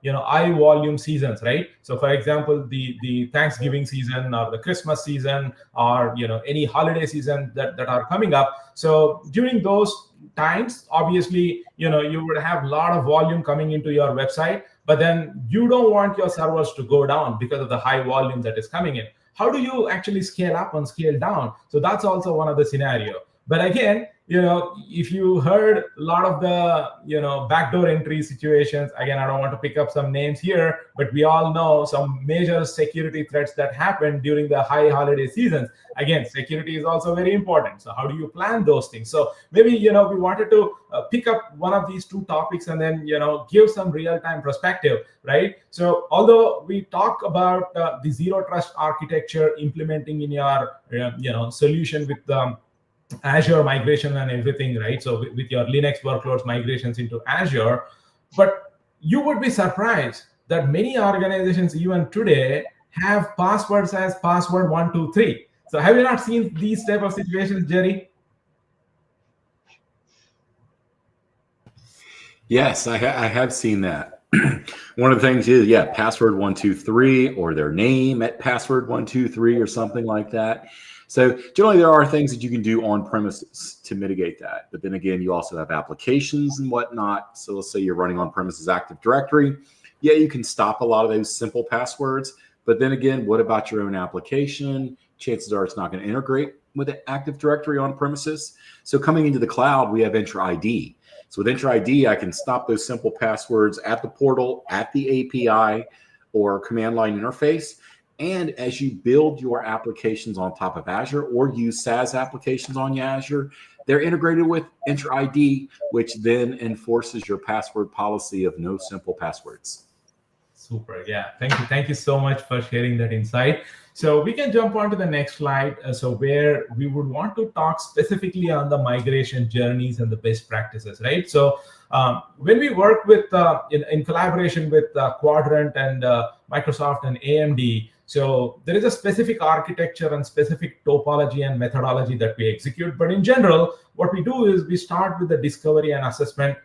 volume seasons, right? So for example, the Thanksgiving season or the Christmas season or any holiday season that are coming up. So during those times, obviously, you would have a lot of volume coming into your website, but then you don't want your servers to go down because of the high volume that is coming in. How do you actually scale up and scale down? So that's also one of the scenario. But again, if you heard a lot of the, backdoor entry situations, again, I don't want to pick up some names here, but we all know some major security threats that happen during the high holiday seasons. Again, security is also very important. So how do you plan those things? So maybe, we wanted to pick up one of these two topics and then, give some real-time perspective, right? So although we talk about the zero trust architecture implementing in your, solution with Azure migration and everything, right? So with your Linux workloads migrations into Azure, but you would be surprised that many organizations even today have passwords as password 123. So have you not seen these type of situations, Jerry? Yes, I have seen that. One of the things is, password 123 or their name at password 123 or something like that. So generally, there are things that you can do on premises to mitigate that. But then again, you also have applications and whatnot. So let's say you're running on premises Active Directory. Yeah, you can stop a lot of those simple passwords. But then again, what about your own application? Chances are it's not going to integrate with the Active Directory on premises. So coming into the cloud, we have Entra ID. So with Entra ID, I can stop those simple passwords at the portal, at the API, or command line interface. And as you build your applications on top of Azure or use SaaS applications on your Azure, they're integrated with Entra ID, which then enforces your password policy of no simple passwords. Super. Yeah. Thank you so much for sharing that insight. So we can jump on to the next slide. So where we would want to talk specifically on the migration journeys and the best practices, right? So when we work with in collaboration with Quadrant and Microsoft and AMD, so there is a specific architecture and specific topology and methodology that we execute. But in general, what we do is we start with the discovery and assessment.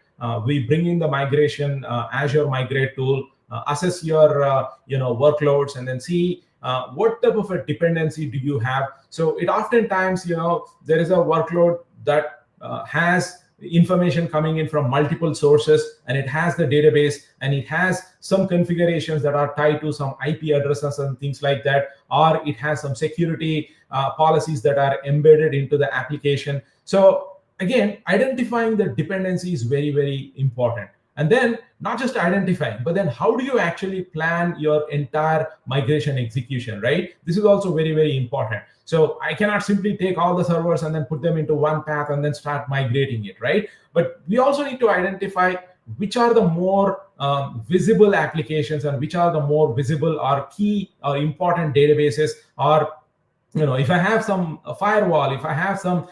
We bring in the migration Azure Migrate tool, assess your workloads, and then see what type of a dependency do you have. So it oftentimes there is a workload that has information coming in from multiple sources, and it has the database, and it has some configurations that are tied to some IP addresses and things like that, or it has some security policies that are embedded into the application. So again, identifying the dependency is very, very important. And then not just identifying, but then how do you actually plan your entire migration execution, right? This is also very, very important. So I cannot simply take all the servers and then put them into one path and then start migrating it, right? But we also need to identify which are the more visible applications and which are the more visible or key or important databases, or if I have some firewall, if I have some,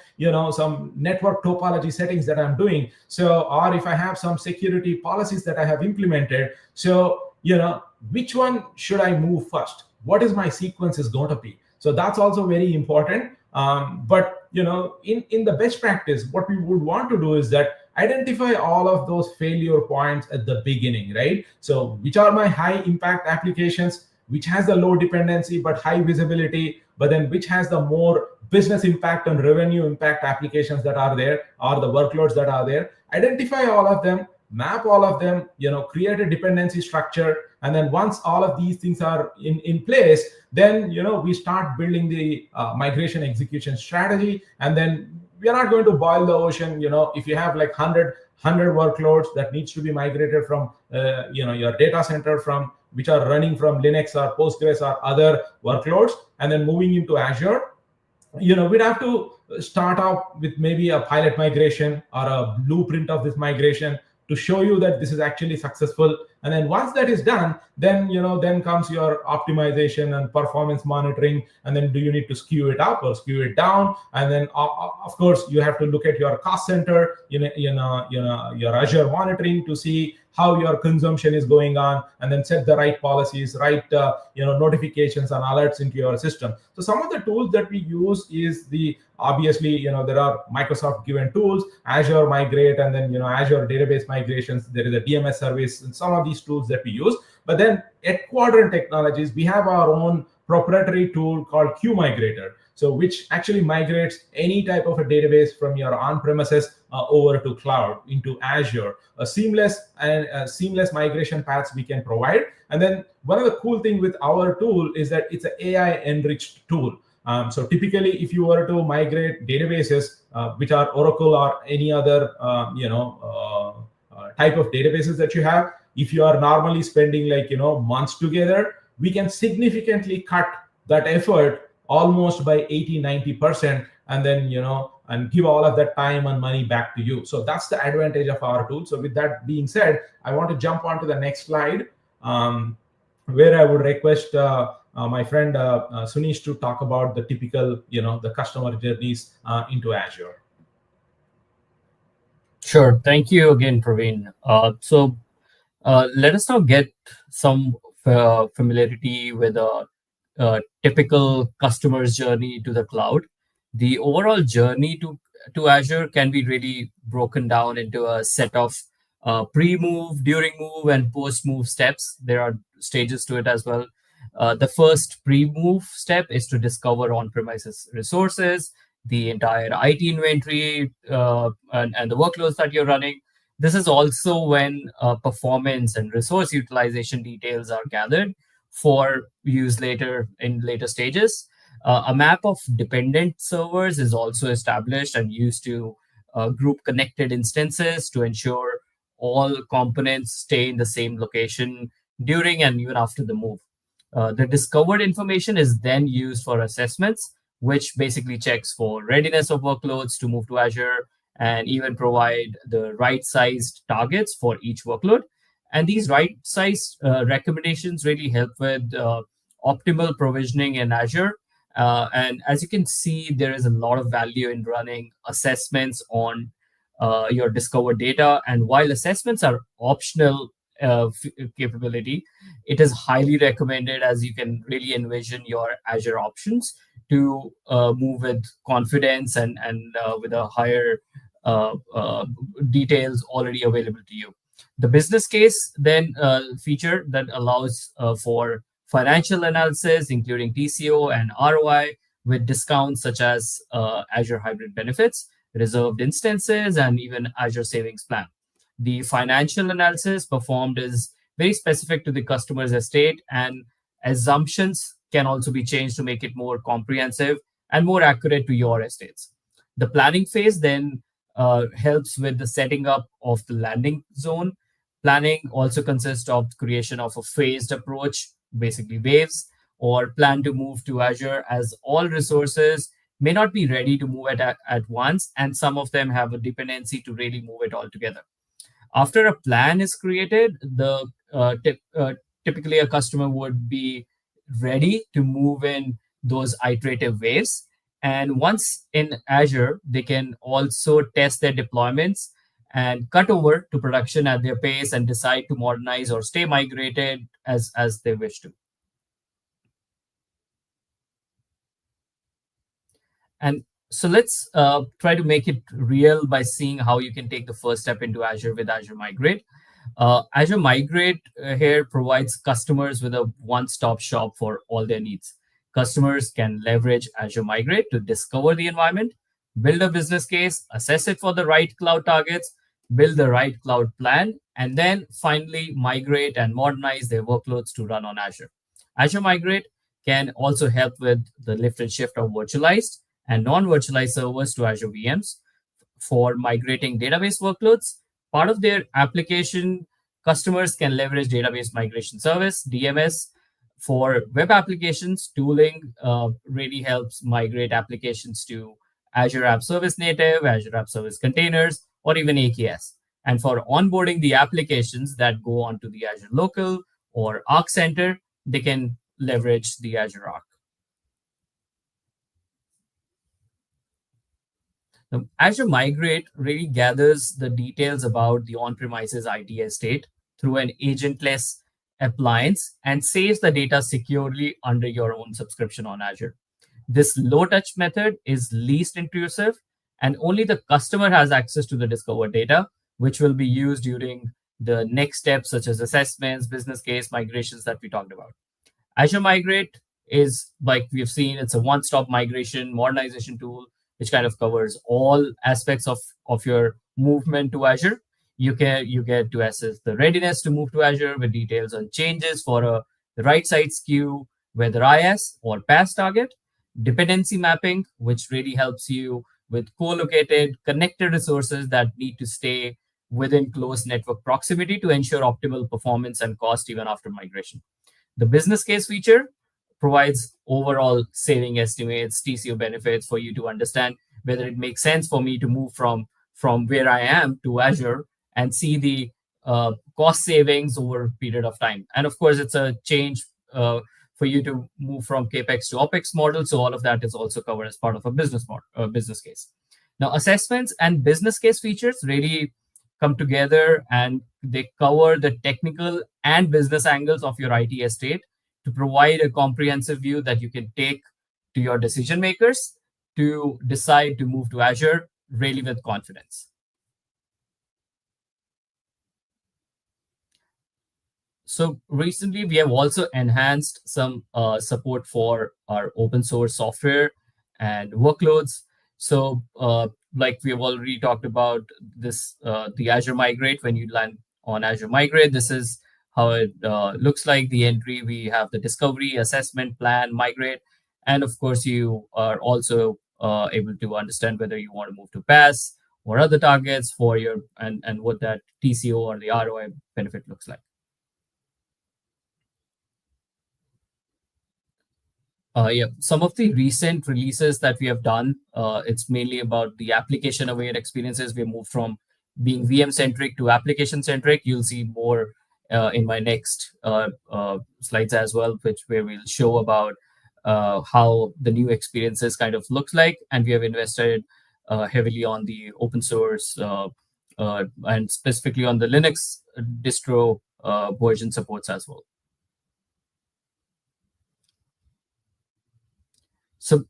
some network topology settings that I'm doing, so, or if I have some security policies that I have implemented, so, which one should I move first? What is my sequence is going to be? So that's also very important. But, in the best practice, what we would want to do is that identify all of those failure points at the beginning, right? So which are my high impact applications, which has the low dependency but high visibility, but then which has the more business impact and revenue impact applications that are there, or the workloads that are there. Identify all of them, map all of them, create a dependency structure, And then once all of these things are in place, then we start building the migration execution strategy. And then we are not going to boil the ocean. If you have like 100 workloads that needs to be migrated from your data center, from which are running from Linux or Postgres or other workloads, and then moving into Azure, we'd have to start off with maybe a pilot migration or a blueprint of this migration to show you that this is actually successful. And then once that is done, then then comes your optimization and performance monitoring. And then do you need to skew it up or skew it down? And then of course you have to look at your cost center, your Azure monitoring to see how your consumption is going on, and then set the right policies, right notifications and alerts into your system. So some of the tools that we use is obviously there are Microsoft given tools, Azure Migrate, and then Azure database migrations. There is a DMS service and some of these tools that we use. But then at Quadrant Technologies, we have our own proprietary tool called QMigrator, so which actually migrates any type of a database from your on-premises over to cloud into Azure. A seamless migration paths we can provide. And then one of the cool thing with our tool is that it's an AI enriched tool. So typically, if you were to migrate databases, which are Oracle or any other type of databases that you have, if you are normally spending like months together, we can significantly cut that effort almost by 80-90%, and then and give all of that time and money back to you. So that's the advantage of our tool. So with that being said, I want to jump on to the next slide, where I would request my friend Sunish to talk about the typical the customer journeys into Azure. Sure. Thank you again, Praveen. So let us now get some familiarity with a typical customer's journey to the cloud. The overall journey to Azure can be really broken down into a set of pre-move, during move, and post-move steps. There are stages to it as well. The first pre-move step is to discover on-premises resources, the entire IT inventory, and the workloads that you're running. This is also when performance and resource utilization details are gathered for use later in later stages. A map of dependent servers is also established and used to group connected instances to ensure all components stay in the same location during and even after the move. The discovered information is then used for assessments, which basically checks for readiness of workloads to move to Azure and even provide the right-sized targets for each workload. And these right-sized recommendations really help with optimal provisioning in Azure. And as you can see, there is a lot of value in running assessments on your discovered data. And while assessments are optional capability, it is highly recommended, as you can really envision your Azure options to move with confidence and with a higher details already available to you. The business case then feature that allows for financial analysis, including TCO and ROI, with discounts such as Azure Hybrid Benefits, reserved instances, and even Azure Savings Plan. The financial analysis performed is very specific to the customer's estate, and assumptions can also be changed to make it more comprehensive and more accurate to your estates. The planning phase then helps with the setting up of the landing zone. Planning also consists of the creation of a phased approach, basically waves, or plan to move to Azure, as all resources may not be ready to move it at once, and some of them have a dependency to really move it all together. After a plan is created, typically a customer would be ready to move in those iterative waves. And once in Azure, they can also test their deployments and cut over to production at their pace and decide to modernize or stay migrated as they wish to. And so let's try to make it real by seeing how you can take the first step into Azure with Azure Migrate. Azure Migrate here provides customers with a one-stop shop for all their needs. Customers can leverage Azure Migrate to discover the environment, build a business case, assess it for the right cloud targets, build the right cloud plan, and then finally migrate and modernize their workloads to run on Azure. Azure Migrate can also help with the lift and shift of virtualized and non-virtualized servers to Azure VMs for migrating database workloads. Part of their application, customers can leverage database migration service, DMS. For web applications, tooling really helps migrate applications to Azure App Service Native, Azure App Service Containers, or even AKS. And for onboarding the applications that go onto the Azure Local or Arc Center, they can leverage the Azure Arc. Now, Azure Migrate really gathers the details about the on-premises IT estate through an agentless appliance and saves the data securely under your own subscription on Azure. This low-touch method is least intrusive, and only the customer has access to the discovered data, which will be used during the next steps, such as assessments, business case, migrations that we talked about. Azure Migrate is, like we've seen, it's a one-stop migration modernization tool, which kind of covers all aspects of your movement to Azure. You get to assess the readiness to move to Azure with details on changes for a right side SKU, whether IaaS or PaaS target, dependency mapping, which really helps you with co-located, connected resources that need to stay within close network proximity to ensure optimal performance and cost even after migration. The business case feature provides overall saving estimates, TCO benefits for you to understand whether it makes sense for me to move from where I am to Azure and see the cost savings over a period of time. And of course, it's a change for you to move from capex to opex model. So all of that is also covered as part of a business case. Now, assessments and business case features really come together and they cover the technical and business angles of your IT estate to provide a comprehensive view that you can take to your decision makers to decide to move to Azure really with confidence. So recently, we have also enhanced some support for our open source software and workloads. So, like we have already talked about this, the Azure Migrate. When you land on Azure Migrate, this is how it looks like. The entry, we have the discovery, assessment, plan, migrate, and of course, you are also able to understand whether you want to move to PaaS or other targets for your and what that TCO or the ROI benefit looks like. Yeah, some of the recent releases that we have done, it's mainly about the application-aware experiences. We moved from being VM-centric to application-centric. You'll see more in my next slides as well, where we'll show about how the new experiences kind of looks like. And we have invested heavily on the open source and specifically on the Linux distro version supports as well. So,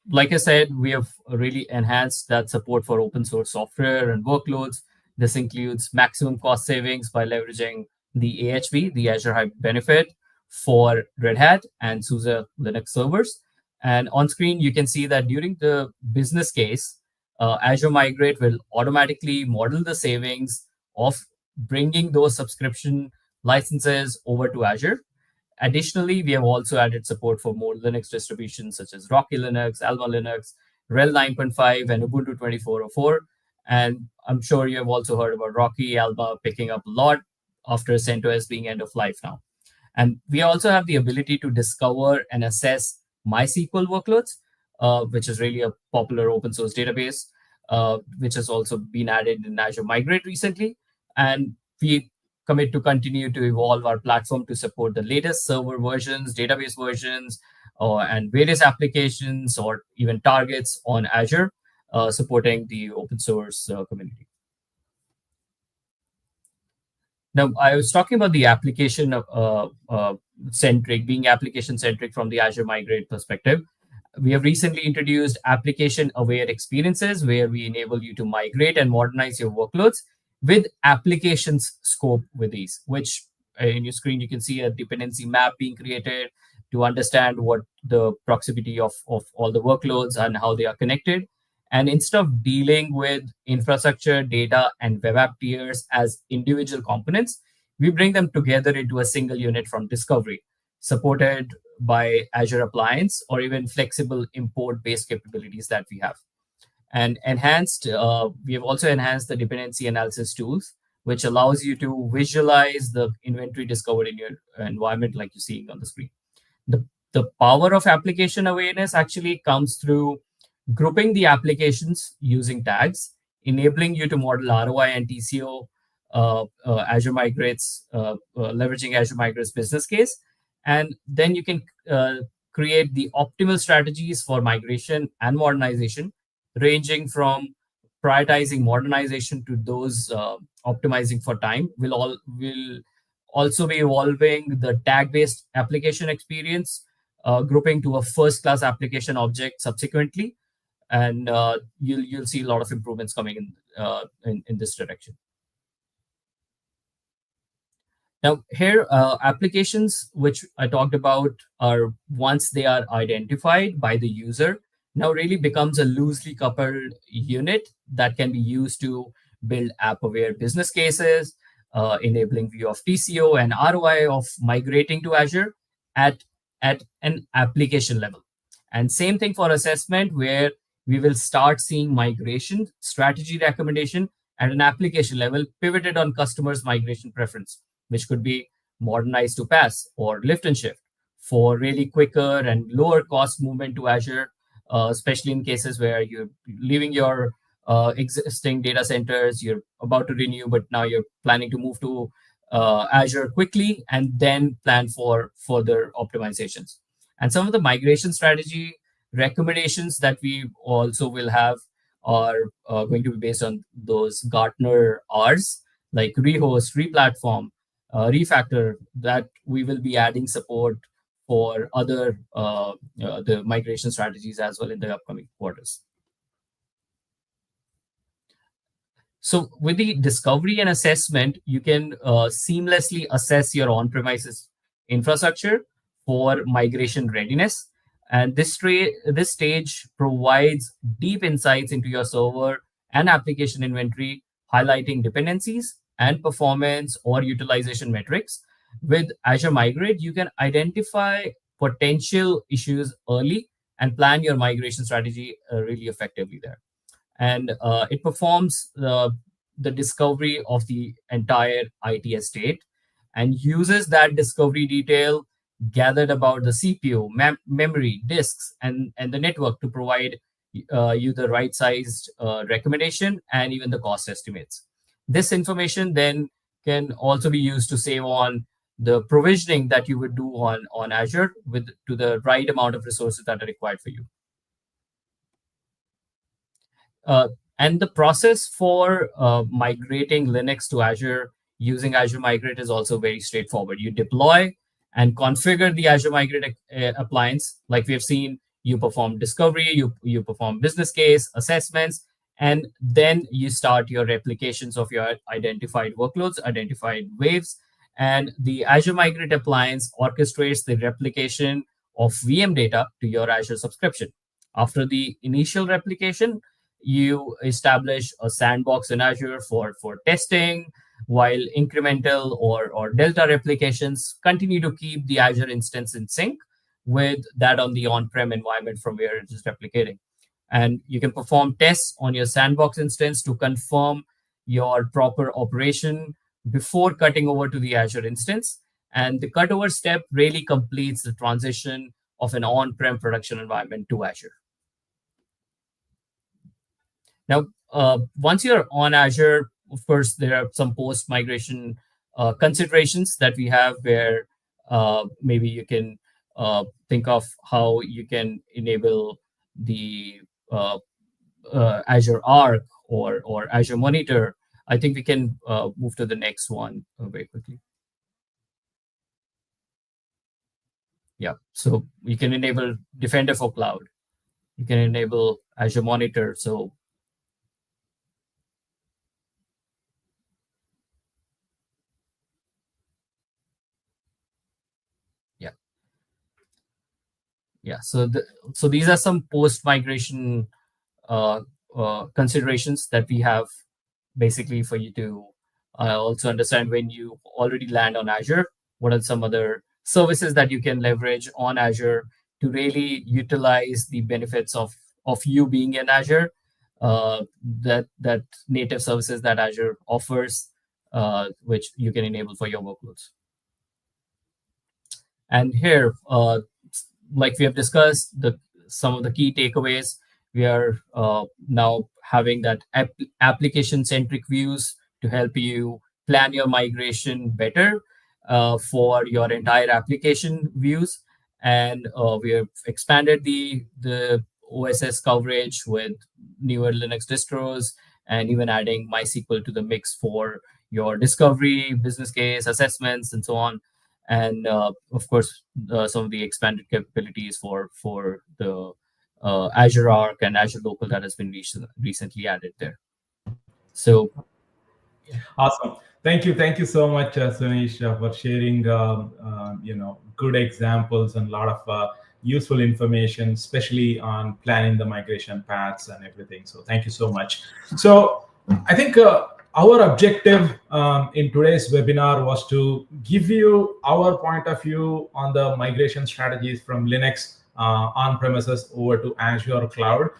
like I said, we have really enhanced that support for open source software and workloads. This includes maximum cost savings by leveraging the AHV, the Azure Hybrid Benefit, for Red Hat and SUSE Linux servers. And on screen, you can see that during the business case, Azure Migrate will automatically model the savings of bringing those subscription licenses over to Azure. Additionally, we have also added support for more Linux distributions such as Rocky Linux, Alma Linux, RHEL 9.5, and Ubuntu 24.04. And I'm sure you have also heard about Rocky, Alma picking up a lot after CentOS being end of life now. And we also have the ability to discover and assess MySQL workloads, which is really a popular open source database, which has also been added in Azure Migrate recently. And we commit to continue to evolve our platform to support the latest server versions, database versions, and various applications or even targets on Azure, supporting the open source community. Now, I was talking about the application centric, being application centric from the Azure Migrate perspective. We have recently introduced application-aware experiences where we enable you to migrate and modernize your workloads with applications scope with these, which in your screen, you can see a dependency map being created to understand what the proximity of all the workloads and how they are connected. And instead of dealing with infrastructure, data, and web app tiers as individual components, we bring them together into a single unit from discovery, supported by Azure Appliance or even flexible import-based capabilities that we have. And we have also enhanced the dependency analysis tools, which allows you to visualize the inventory discovered in your environment like you're seeing on the screen. The power of application awareness actually comes through grouping the applications using tags, enabling you to model ROI and TCO, leveraging Azure Migrate's business case. And then you can create the optimal strategies for migration and modernization, ranging from prioritizing modernization to those optimizing for time. Will also be evolving the tag-based application experience, grouping to a first-class application object subsequently, and you'll see a lot of improvements coming in this direction. Now, here, applications which I talked about are once they are identified by the user, now really becomes a loosely coupled unit that can be used to build app-aware business cases, enabling view of TCO and ROI of migrating to Azure at, at an application level. And same thing for assessment, where we will start seeing migration strategy recommendation at an application level pivoted on customers' migration preference, which could be modernized to pass or lift and shift for really quicker and lower cost movement to Azure, especially in cases where you're leaving your existing data centers, you're about to renew, but now you're planning to move to Azure quickly and then plan for further optimizations. And some of the migration strategy recommendations that we also will have are going to be based on those Gartner R's, like rehost, replatform, refactor, that we will be adding support for other the migration strategies as well in the upcoming quarters. So with the discovery and assessment, you can seamlessly assess your on-premises infrastructure for migration readiness. And this stage provides deep insights into your server and application inventory, highlighting dependencies and performance or utilization metrics. With Azure Migrate, you can identify potential issues early and plan your migration strategy really effectively there. And it performs the discovery of the entire IT estate and uses that discovery detail gathered about the CPU, memory, disks, and the network to provide you the right sized recommendation and even the cost estimates. This information then can also be used to save on the provisioning that you would do on Azure to the right amount of resources that are required for you. And the process for migrating Linux to Azure using Azure Migrate is also very straightforward. You deploy and configure the Azure Migrate appliance. Like we have seen, you perform discovery, you perform business case, assessments, and then you start your replications of your identified workloads, identified waves. And the Azure Migrate appliance orchestrates the replication of VM data to your Azure subscription. After the initial replication, you establish a sandbox in Azure for testing, while incremental or Delta replications continue to keep the Azure instance in sync with that on the on-prem environment from where it is replicating. And you can perform tests on your sandbox instance to confirm your proper operation before cutting over to the Azure instance. And the cutover step really completes the transition of an on-prem production environment to Azure. Now, once you're on Azure, of course, there are some post-migration considerations that we have where maybe you can think of how you can enable the Azure Arc or Azure Monitor. I think we can move to the next one very quickly. Yeah, so you can enable Defender for Cloud. You can enable Azure Monitor. So yeah, so these are some post-migration considerations that we have basically for you to also understand when you already land on Azure, what are some other services that you can leverage on Azure to really utilize the benefits of you being in Azure, that native services that Azure offers, which you can enable for your workloads. And here, like we have discussed, some of the key takeaways, we are now having that application-centric views to help you plan your migration better for your entire application views. And we have expanded the OSS coverage with newer Linux distros, and even adding MySQL to the mix for your discovery, business case, assessments, and so on. And of course, some of the expanded capabilities for the Azure Arc and Azure Local that has been recently added there. So, awesome. Thank you so much, Sunish, for sharing good examples and a lot of useful information, especially on planning the migration paths and everything. So thank you so much. So I think our objective in today's webinar was to give you our point of view on the migration strategies from Linux on-premises over to Azure cloud.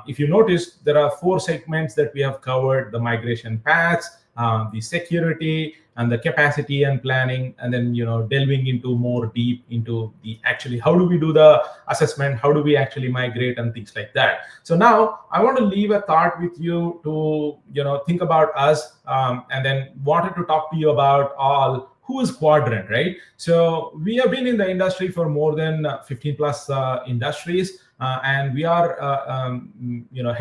If you notice, there are 4 segments that we have covered: the migration paths, the security, and the capacity and planning, and then delving into more deep into the actually how do we do the assessment, how do we actually migrate, and things like that. So now I want to leave a thought with you to think about us, and then wanted to talk to you about who is Quadrant, right? So we have been in the industry for more than 15 plus industries, and we are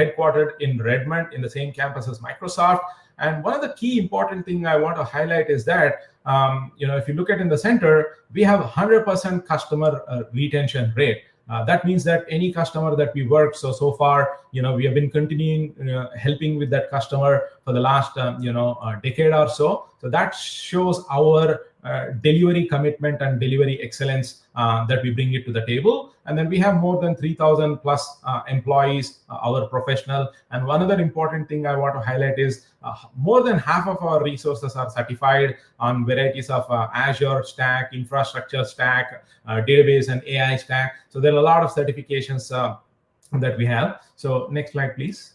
headquartered in Redmond in the same campus as Microsoft. And one of the key important thing I want to highlight is that, if you look at in the center, we have 100% customer retention rate. That means that any customer that we work so far, we have been continuing helping with that customer for the last decade or so. So that shows our delivery commitment and delivery excellence that we bring it to the table. And then we have more than 3,000 plus employees, our professional. And one other important thing I want to highlight is more than half of our resources are certified on varieties of Azure stack, infrastructure stack, database and AI stack. So there are a lot of certifications that we have. So next slide, please.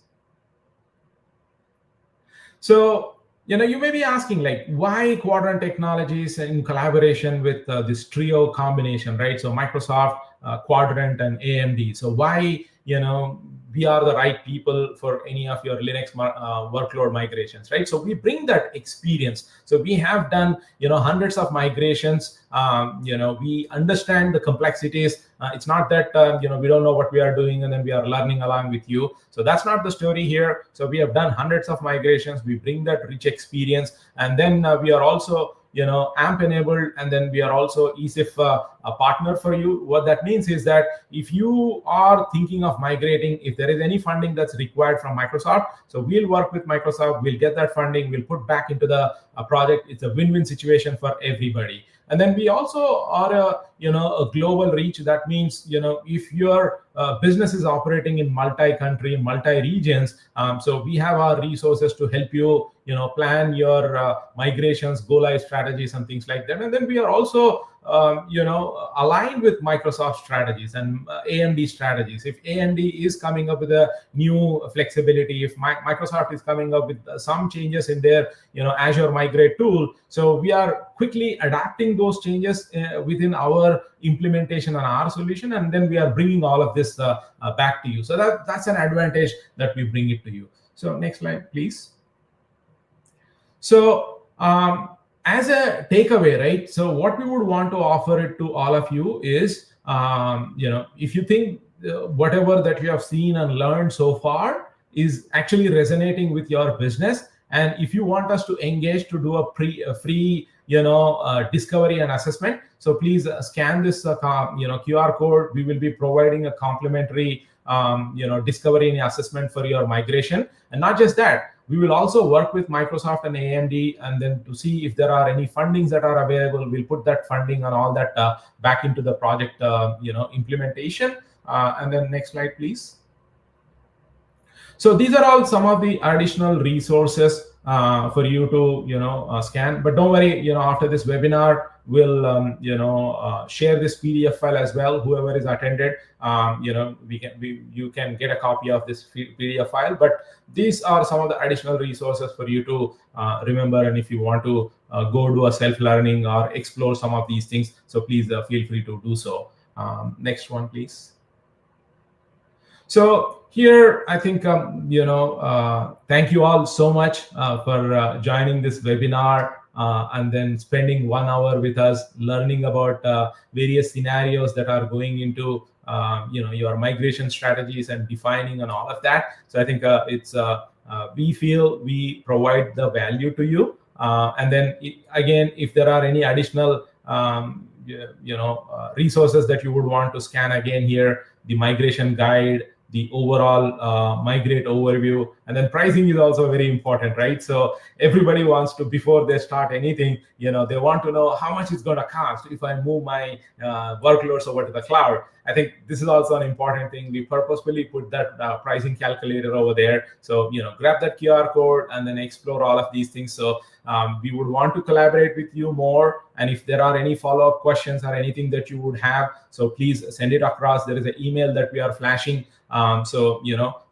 So you may be asking, like, why Quadrant Technologies in collaboration with this trio combination, right? So Microsoft, Quadrant, and AMD. So why, we are the right people for any of your Linux workload migrations, right? So we bring that experience. So we have done, hundreds of migrations. We understand the complexities. It's not that, we don't know what we are doing and then we are learning along with you. So that's not the story here. So we have done hundreds of migrations. We bring that rich experience. And then we are also, AMP enabled, and then we are also ESIF a partner for you. What that means is that if you are thinking of migrating, if there is any funding that's required from Microsoft, so we'll work with Microsoft, we'll get that funding, we'll put back into the project. It's a win-win situation for everybody. And then we also are a global reach. That means, if your business is operating in multi-country, multi-regions, so we have our resources to help you, plan your migrations, go-live strategies, and things like that. And then we are also aligned with Microsoft strategies and AMD strategies. If AMD is coming up with a new flexibility, if Microsoft is coming up with some changes in their Azure Migrate tool, so we are quickly adapting those changes within our implementation and our solution, and then we are bringing all of this back to you. So that's an advantage that we bring it to you. So next slide, please. So as a takeaway, right? So what we would want to offer it to all of you is, if you think whatever that you have seen and learned so far is actually resonating with your business, and if you want us to engage to do a free, discovery and assessment, so please scan this, QR code. We will be providing a complimentary, discovery and assessment for your migration. And not just that, we will also work with Microsoft and AMD, and then to see if there are any fundings that are available. We'll put that funding and all that back into the project, implementation. And then next slide, please. So these are all some of the additional resources for you to scan. But don't worry, after this webinar, we'll share this PDF file as well. Whoever is attended, you can get a copy of this PDF file. But these are some of the additional resources for you to remember, and if you want to go do a self-learning or explore some of these things, so please feel free to do so. Next one, please. So here, I think, thank you all so much for joining this webinar and then spending 1 hour with us learning about various scenarios that are going into your migration strategies and defining and all of that. So I think we feel we provide the value to you. And then again, if there are any additional resources that you would want to scan, again here, the migration guide, the overall migrate overview, and then pricing is also very important, right? So everybody wants to, before they start anything, they want to know how much it's going to cost if I move my workloads over to the cloud. I think this is also an important thing. We purposefully put that pricing calculator over there. So grab that QR code and then explore all of these things. So we would want to collaborate with you more. And if there are any follow-up questions or anything that you would have, so please send it across. There is an email that we are flashing. So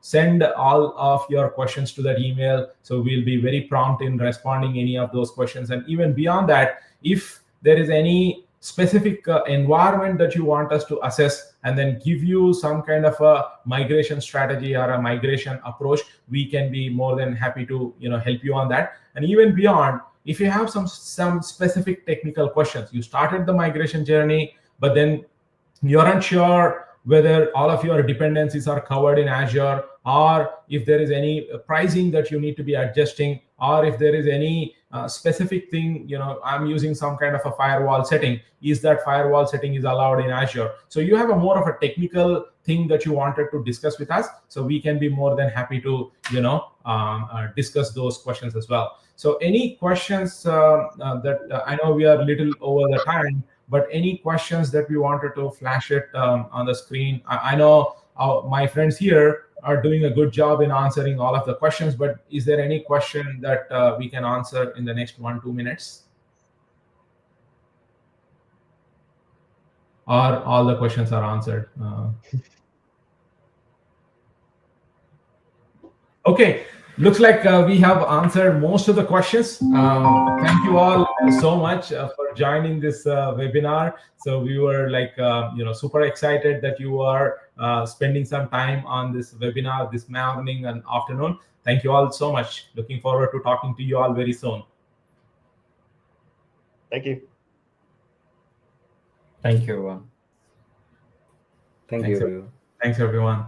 send all of your questions to that email. So we'll be very prompt in responding any of those questions. And even beyond that, if there is any specific environment that you want us to assess and then give you some kind of a migration strategy or a migration approach, we can be more than happy to help you on that. And even beyond, if you have some specific technical questions, you started the migration journey, but then you're unsure whether all of your dependencies are covered in Azure, or if there is any pricing that you need to be adjusting, or if there is any specific thing, I'm using some kind of a firewall setting. Is that firewall setting is allowed in Azure? So you have a more of a technical thing that you wanted to discuss with us. So we can be more than happy to, discuss those questions as well. So any questions that I know we are a little over the time, but any questions that we wanted to flash it on the screen? I know my friends here are doing a good job in answering all of the questions, but is there any question that we can answer in the next 1-2 minutes? Or all the questions are answered? Okay. Looks like we have answered most of the questions. Thank you all so much for joining this webinar. So we were super excited that you are spending some time on this webinar this morning and afternoon. Thank you all so much. Looking forward to talking to you all very soon. Thank you. Thank you, everyone. Thank you, everyone. Thanks, everyone.